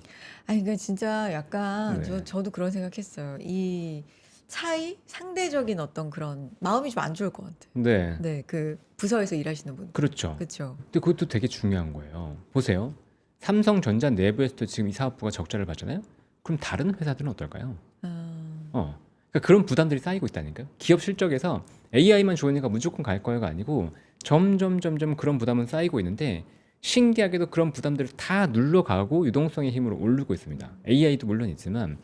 S1: 아니 그러니까 진짜 약간
S2: 네.
S1: 저도 그런 생각했어요. 이 차이 상대적인 어떤 그런 마음이 좀 안 좋을 것 같아.
S2: 네,
S1: 네, 그 부서에서 일하시는 분.
S2: 그렇죠.
S1: 그렇죠.
S2: 근데 그것도 되게 중요한 거예요. 보세요. 삼성전자 내부에서도 지금 이 사업부가 적자를 봤잖아요. 그럼 다른 회사들은 어떨까요? 그러니까 그런 부담들이 쌓이고 있다니까요. 기업 실적에서 AI만 좋으니까 무조건 갈 거야가 아니고 점점 그런 부담은 쌓이고 있는데 신기하게도 그런 부담들을 다 눌러가고 유동성의 힘으로 오르고 있습니다. AI도 물론 있지만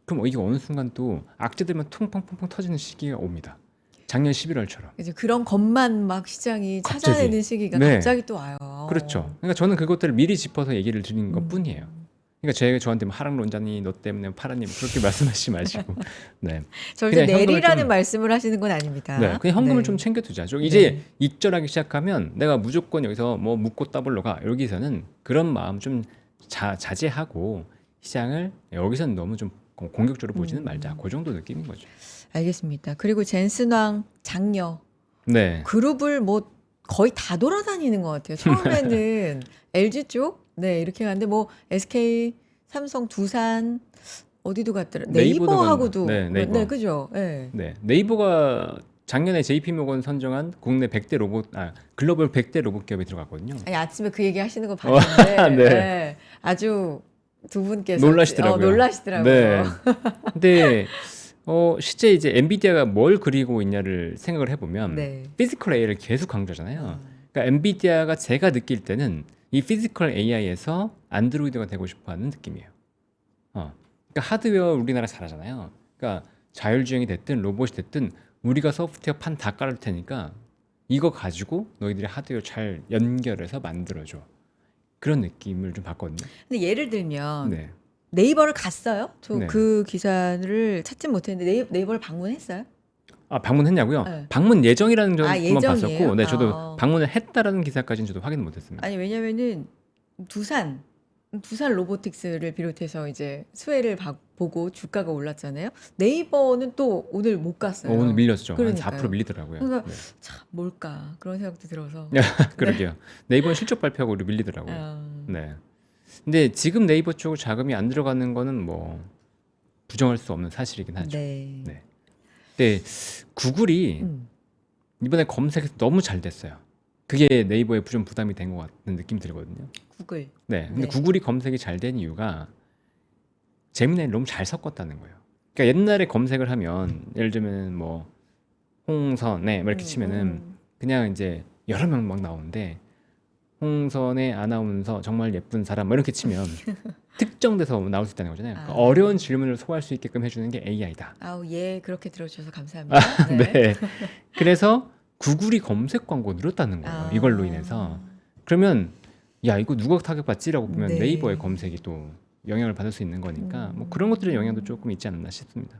S2: 그럼 이게 어느 순간 또 악재들만 퉁팡팡팡 터지는 시기가 옵니다. 작년 11월처럼.
S1: 이제 그런 것만 막 시장이
S2: 갑자기.
S1: 찾아내는 시기가
S2: 네.
S1: 갑자기 또 와요.
S2: 그렇죠. 그러니까 저는 그것들을 미리 짚어서 얘기를 드리는
S1: 음.
S2: 것뿐이에요. 그러니까 저한테 뭐 하락론자니 너 때문에 파라님 그렇게 말씀하시지 마시고 네.
S1: 절대
S2: 그냥 현금을
S1: 내리라는
S2: 좀-
S1: 말씀을 하시는 건 아닙니다.
S2: 네, 그냥 현금을
S1: 네.
S2: 좀 챙겨두자. 이제
S1: 네.
S2: 익절하기 시작하면 내가 무조건 여기서 뭐 묻고 따블로 가. 여기서는 그런 마음 좀 자제하고 시장을 여기서는 너무 좀 공격적으로 보지는 말자. 그 정도 느낌인 거죠.
S1: 알겠습니다. 그리고 젠슨왕 장녀
S2: 네,
S1: 그룹을 뭐 거의 다 돌아다니는 것 같아요. 처음에는 LG 쪽, 네 이렇게 갔는데 뭐 SK, 삼성, 두산 어디도 갔더라.
S2: 네이버도
S1: 네이버하고도,
S2: 네, 네이버.
S1: 네 그죠. 네.
S2: 네. 네이버가 작년에 JP모건 선정한 국내 100대 로봇, 글로벌 100대 로봇 기업에 들어갔거든요.
S1: 아니 아침에 그 얘기 하시는 거 봤는데
S2: 네.
S1: 네. 아주 두 분께서
S2: 놀라시더라고요.
S1: 놀라시더라고요.
S2: 네. 근데 실제 이제 엔비디아가 뭘 그리고 있냐를 생각을 해보면
S1: 네.
S2: 피지컬 AI를 계속 강조하잖아요. 그러니까 엔비디아가 제가 느낄 때는 이 피지컬 AI에서 안드로이드가 되고 싶어하는 느낌이에요. 그러니까 하드웨어 우리나라 잘하잖아요. 그러니까 자율주행이 됐든 로봇이 됐든 우리가 소프트웨어 판 다 깔을 테니까 이거 가지고 너희들이 하드웨어 잘 연결해서 만들어줘. 그런 느낌을 좀 받거든요.
S1: 근데 예를 들면
S2: 네.
S1: 네이버를 갔어요? 저
S2: 네.
S1: 그 기사를 찾지 못했는데 네이버를 방문했어요?
S2: 방문했냐고요?
S1: 네.
S2: 방문 예정이라는 것만
S1: 예정이에요?
S2: 봤었고, 네, 저도
S1: 아.
S2: 방문을 했다라는 기사까지는 저도 확인 못했습니다.
S1: 아니 왜냐면은 두산 로보틱스를 비롯해서 이제 스웨를 보고 주가가 올랐잖아요. 네이버는 또 오늘 못 갔어요.
S2: 오늘 밀렸죠. 한
S1: 그러니까요.
S2: 4% 밀리더라고요.
S1: 그러니까
S2: 네.
S1: 참 뭘까 그런 생각도 들어서.
S2: 그러게요. 네이버는 실적 발표하고 우리 밀리더라고요. 네. 근데 지금 네이버 쪽으로 자금이 안 들어가는 거는 뭐 부정할 수 없는 사실이긴 하죠.
S1: 네.
S2: 네. 근데 구글이
S1: 음.
S2: 이번에 검색에서 너무 잘 됐어요. 그게 네이버에 좀 부담이 된 것 같은 느낌이 들거든요.
S1: 구글.
S2: 네. 근데
S1: 네.
S2: 구글이 검색이 잘 된 이유가 제미나이를 너무 잘 섞었다는 거예요. 그러니까 옛날에 검색을 하면 예를 들면 뭐 홍선에 뭐 이렇게 치면은 그냥 이제 여러 명 막 나오는데 홍선의 아나운서 정말 예쁜 사람 뭐 이렇게 치면 특정돼서 나올 수 있다는 거잖아요. 그러니까
S1: 아.
S2: 어려운 질문을 소화할 수 있게끔 해주는 게 AI다.
S1: 아우 예 그렇게 들어주셔서 감사합니다.
S2: 네. 그래서 구글이 검색 광고 늘었다는 거예요.
S1: 아.
S2: 이걸로 인해서. 그러면 야 이거 누가 타격받지라고 보면
S1: 네.
S2: 네이버의 검색이 또 영향을 받을 수 있는 거니까 뭐 그런 것들의 영향도 조금 있지 않나 싶습니다.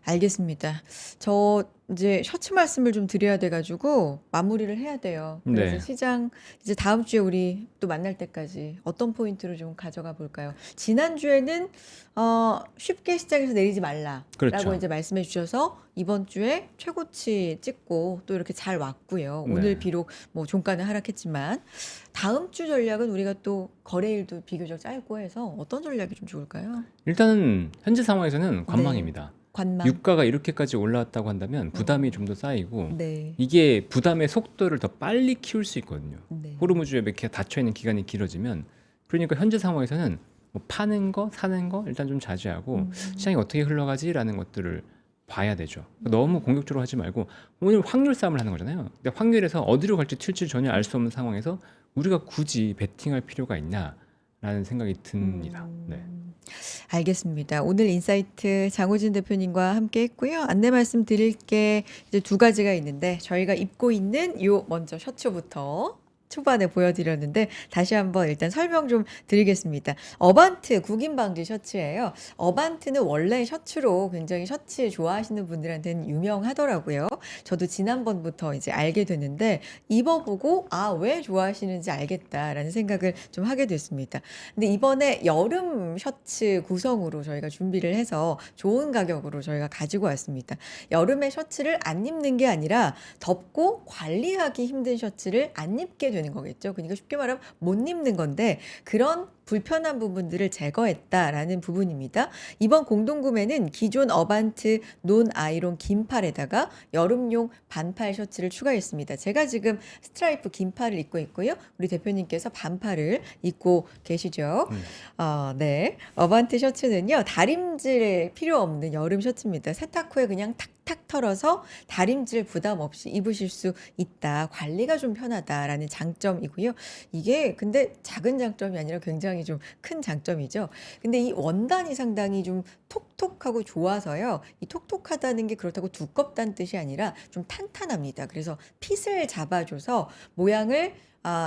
S1: 알겠습니다. 저 이제 셔츠 말씀을 좀 드려야 돼가지고 마무리를 해야 돼요. 그래서
S2: 네.
S1: 시장 이제 다음 주에 우리 또 만날 때까지 어떤 포인트로 좀 가져가 볼까요? 지난주에는 쉽게 시장에서 내리지 말라라고
S2: 그렇죠.
S1: 이제 말씀해 주셔서 이번 주에 최고치 찍고 또 이렇게 잘 왔고요.
S2: 네.
S1: 오늘 비록 뭐 종가는 하락했지만 다음 주 전략은 우리가 또 거래일도 비교적 짧고 해서 어떤 전략이 좀 좋을까요?
S2: 일단은 현재 상황에서는 관망입니다.
S1: 관망.
S2: 유가가 이렇게까지 올라왔다고 한다면 부담이 좀 더 쌓이고
S1: 네.
S2: 이게 부담의 속도를 더 빨리 키울 수 있거든요.
S1: 네.
S2: 호르무즈에 이렇게 닫혀 있는 기간이 길어지면 그러니까 현재 상황에서는 뭐 파는 거, 사는 거 일단 좀 자제하고 시장이 어떻게 흘러가지라는 것들을 봐야 되죠. 너무 공격적으로 하지 말고 오늘 확률 싸움을 하는 거잖아요. 근데 확률에서 어디로 갈지 튈지 전혀 알 수 없는 상황에서 우리가 굳이 베팅할 필요가 있나라는 생각이 듭니다. 네.
S1: 알겠습니다. 오늘 인사이트 장호진 대표님과 함께 했고요. 안내 말씀 드릴 게 이제 두 가지가 있는데 저희가 입고 있는 요 먼저 셔츠부터 초반에 보여드렸는데 다시 한번 일단 설명 좀 드리겠습니다. 어반트 국인 방지 셔츠예요. 어반트는 원래 셔츠로 굉장히 셔츠 좋아하시는 분들한테는 유명하더라고요. 저도 지난번부터 이제 알게 됐는데 입어보고 아, 왜 좋아하시는지 알겠다라는 생각을 좀 하게 됐습니다. 근데 이번에 여름 셔츠 구성으로 저희가 준비를 해서 좋은 가격으로 저희가 가지고 왔습니다. 여름에 셔츠를 안 입는 게 아니라 덥고 관리하기 힘든 셔츠를 안 입게 되는 거겠죠. 그러니까 쉽게 말하면 못 입는 건데 그런 불편한 부분들을 제거했다라는 부분입니다. 이번 공동구매는 기존 어반트 논 아이론 긴팔에다가 여름용 반팔 셔츠를 추가했습니다. 제가 지금 스트라이프 긴팔을 입고 있고요. 우리 대표님께서 반팔을 입고 계시죠. 네. 어반트 셔츠는요. 다림질 필요 없는 여름 셔츠입니다. 세탁 후에 그냥 탁탁 털어서 다림질 부담 없이 입으실 수 있다. 관리가 좀 편하다라는 장점이고요. 이게 근데 작은 장점이 아니라 굉장히 좀 큰 장점이죠. 근데 이 원단이 상당히 좀 톡톡하고 좋아서요. 이 톡톡하다는 게 그렇다고 두껍다는 뜻이 아니라 좀 탄탄합니다. 그래서 핏을 잡아줘서 모양을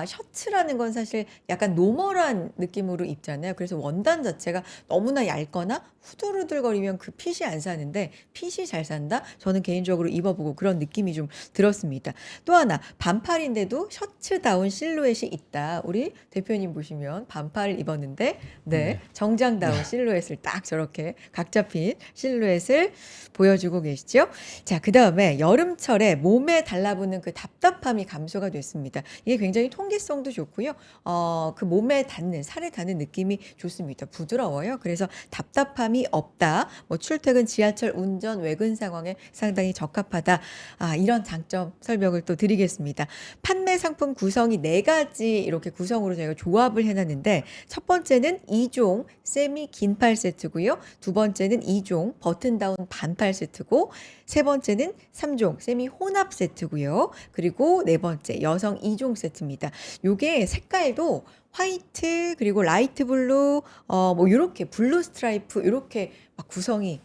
S1: 셔츠라는 건 사실 약간 노멀한 느낌으로 입잖아요. 그래서 원단 자체가 너무나 얇거나 후들후들거리면 그 핏이 안 사는데 핏이 잘 산다? 저는 개인적으로 입어보고 그런 느낌이 좀 들었습니다. 또 하나, 반팔인데도 셔츠다운 실루엣이 있다. 우리 대표님 보시면 반팔을 입었는데, 네, 정장다운 실루엣을 딱 저렇게 각 잡힌 실루엣을 보여주고 계시죠? 자, 그 다음에 여름철에 몸에 달라붙는 그 답답함이 감소가 됐습니다. 이게 굉장히 통기성도 좋고요. 그 몸에 닿는, 살에 닿는 느낌이 좋습니다. 부드러워요. 그래서 답답함이 없다. 뭐 출퇴근, 지하철, 운전, 외근 상황에 상당히 적합하다. 이런 장점 설명을 또 드리겠습니다. 판매 상품 구성이 4가지 이렇게 구성으로 저희가 조합을 해놨는데 첫 번째는 2종 세미 긴팔 세트고요. 두 번째는 2종 버튼다운 반팔 세트고 세 번째는 3종 세미 혼합 세트고요. 그리고 네 번째 여성 2종 세트입니다. 요게 색깔도 화이트 그리고 라이트 블루 뭐 요렇게 블루 스트라이프 요렇게 막 구성이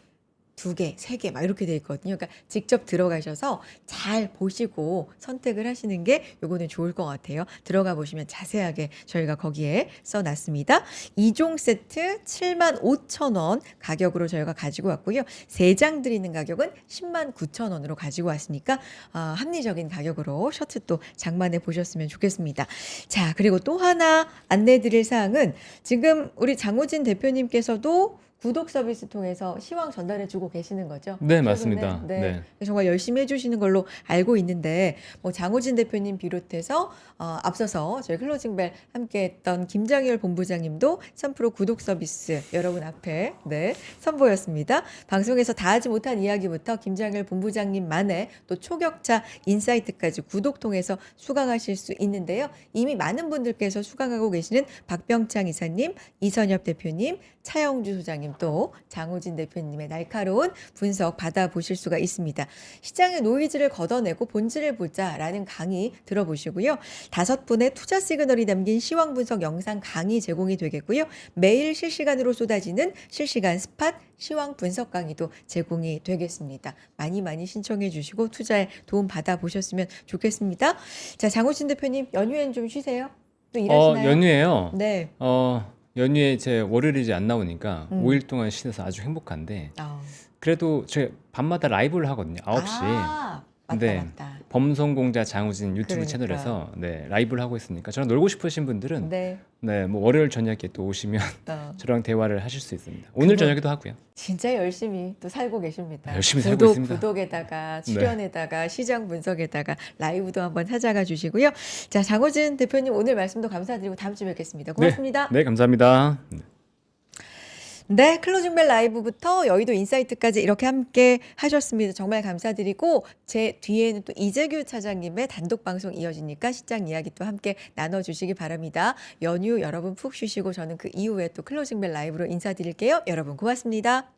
S1: 2개, 3개 막 이렇게 돼 있거든요. 그러니까 직접 들어가셔서 잘 보시고 선택을 하시는 게 요거는 좋을 것 같아요. 들어가 보시면 자세하게 저희가 거기에 써놨습니다. 2종 세트 75,000원 가격으로 저희가 가지고 왔고요. 3장 드리는 가격은 109,000원으로 가지고 왔으니까 합리적인 가격으로 셔츠 또 장만해 보셨으면 좋겠습니다. 자, 그리고 또 하나 안내 드릴 사항은 지금 우리 장호진 대표님께서도 구독 서비스 통해서 시황 전달해 주고 계시는 거죠?
S2: 네,
S1: 최근에?
S2: 맞습니다.
S1: 네. 정말 열심히 해주시는 걸로 알고 있는데 뭐 장호진 대표님 비롯해서 앞서서 저희 클로징벨 함께했던 김장열 본부장님도 3프로 구독 서비스 여러분 앞에 선보였습니다. 방송에서 다 하지 못한 이야기부터 김장열 본부장님만의 또 초격차 인사이트까지 구독 통해서 수강하실 수 있는데요. 이미 많은 분들께서 수강하고 계시는 박병창 이사님, 이선엽 대표님, 차영주 소장님 또 장호진 대표님의 날카로운 분석 받아보실 수가 있습니다. 시장의 노이즈를 걷어내고 본질을 보자라는 강의 들어보시고요. 5분의 투자 시그널이 담긴 시황 분석 영상 강의 제공이 되겠고요. 매일 실시간으로 쏟아지는 실시간 스팟 시황 분석 강의도 제공이 되겠습니다. 많이 신청해 주시고 투자에 도움 받아보셨으면 좋겠습니다. 자, 장호진 대표님 연휴엔 좀 쉬세요? 또 일하시나요?
S2: 연휴에요.
S1: 네.
S2: 연휴에 제 월요일이 이제 안 나오니까 5일 동안 쉬어서 아주 행복한데 그래도 제가 밤마다 라이브를 하거든요. 9시에.
S1: 맞다.
S2: 범성공자 장우진 유튜브
S1: 그러니까.
S2: 채널에서 라이브를 하고 있으니까 저랑 놀고 싶으신 분들은
S1: 네.
S2: 뭐 월요일 저녁에 또 오시면 저랑 대화를 하실 수 있습니다. 오늘 저녁에도 하고요.
S1: 진짜 열심히 또 살고 계십니다.
S2: 열심히 살고 있습니다.
S1: 구독에다가 출연에다가 시장 분석에다가 라이브도 한번 찾아가 주시고요. 자, 장호진 대표님 오늘 말씀도 감사드리고 다음 주에 뵙겠습니다. 고맙습니다.
S2: 네, 감사합니다.
S1: 네, 클로징벨 라이브부터 여의도 인사이트까지 이렇게 함께 하셨습니다. 정말 감사드리고 제 뒤에는 또 이재규 차장님의 단독 방송 이어지니까 시장 이야기 또 함께 나눠주시기 바랍니다. 연휴 여러분 푹 쉬시고 저는 그 이후에 또 클로징벨 라이브로 인사드릴게요. 여러분 고맙습니다.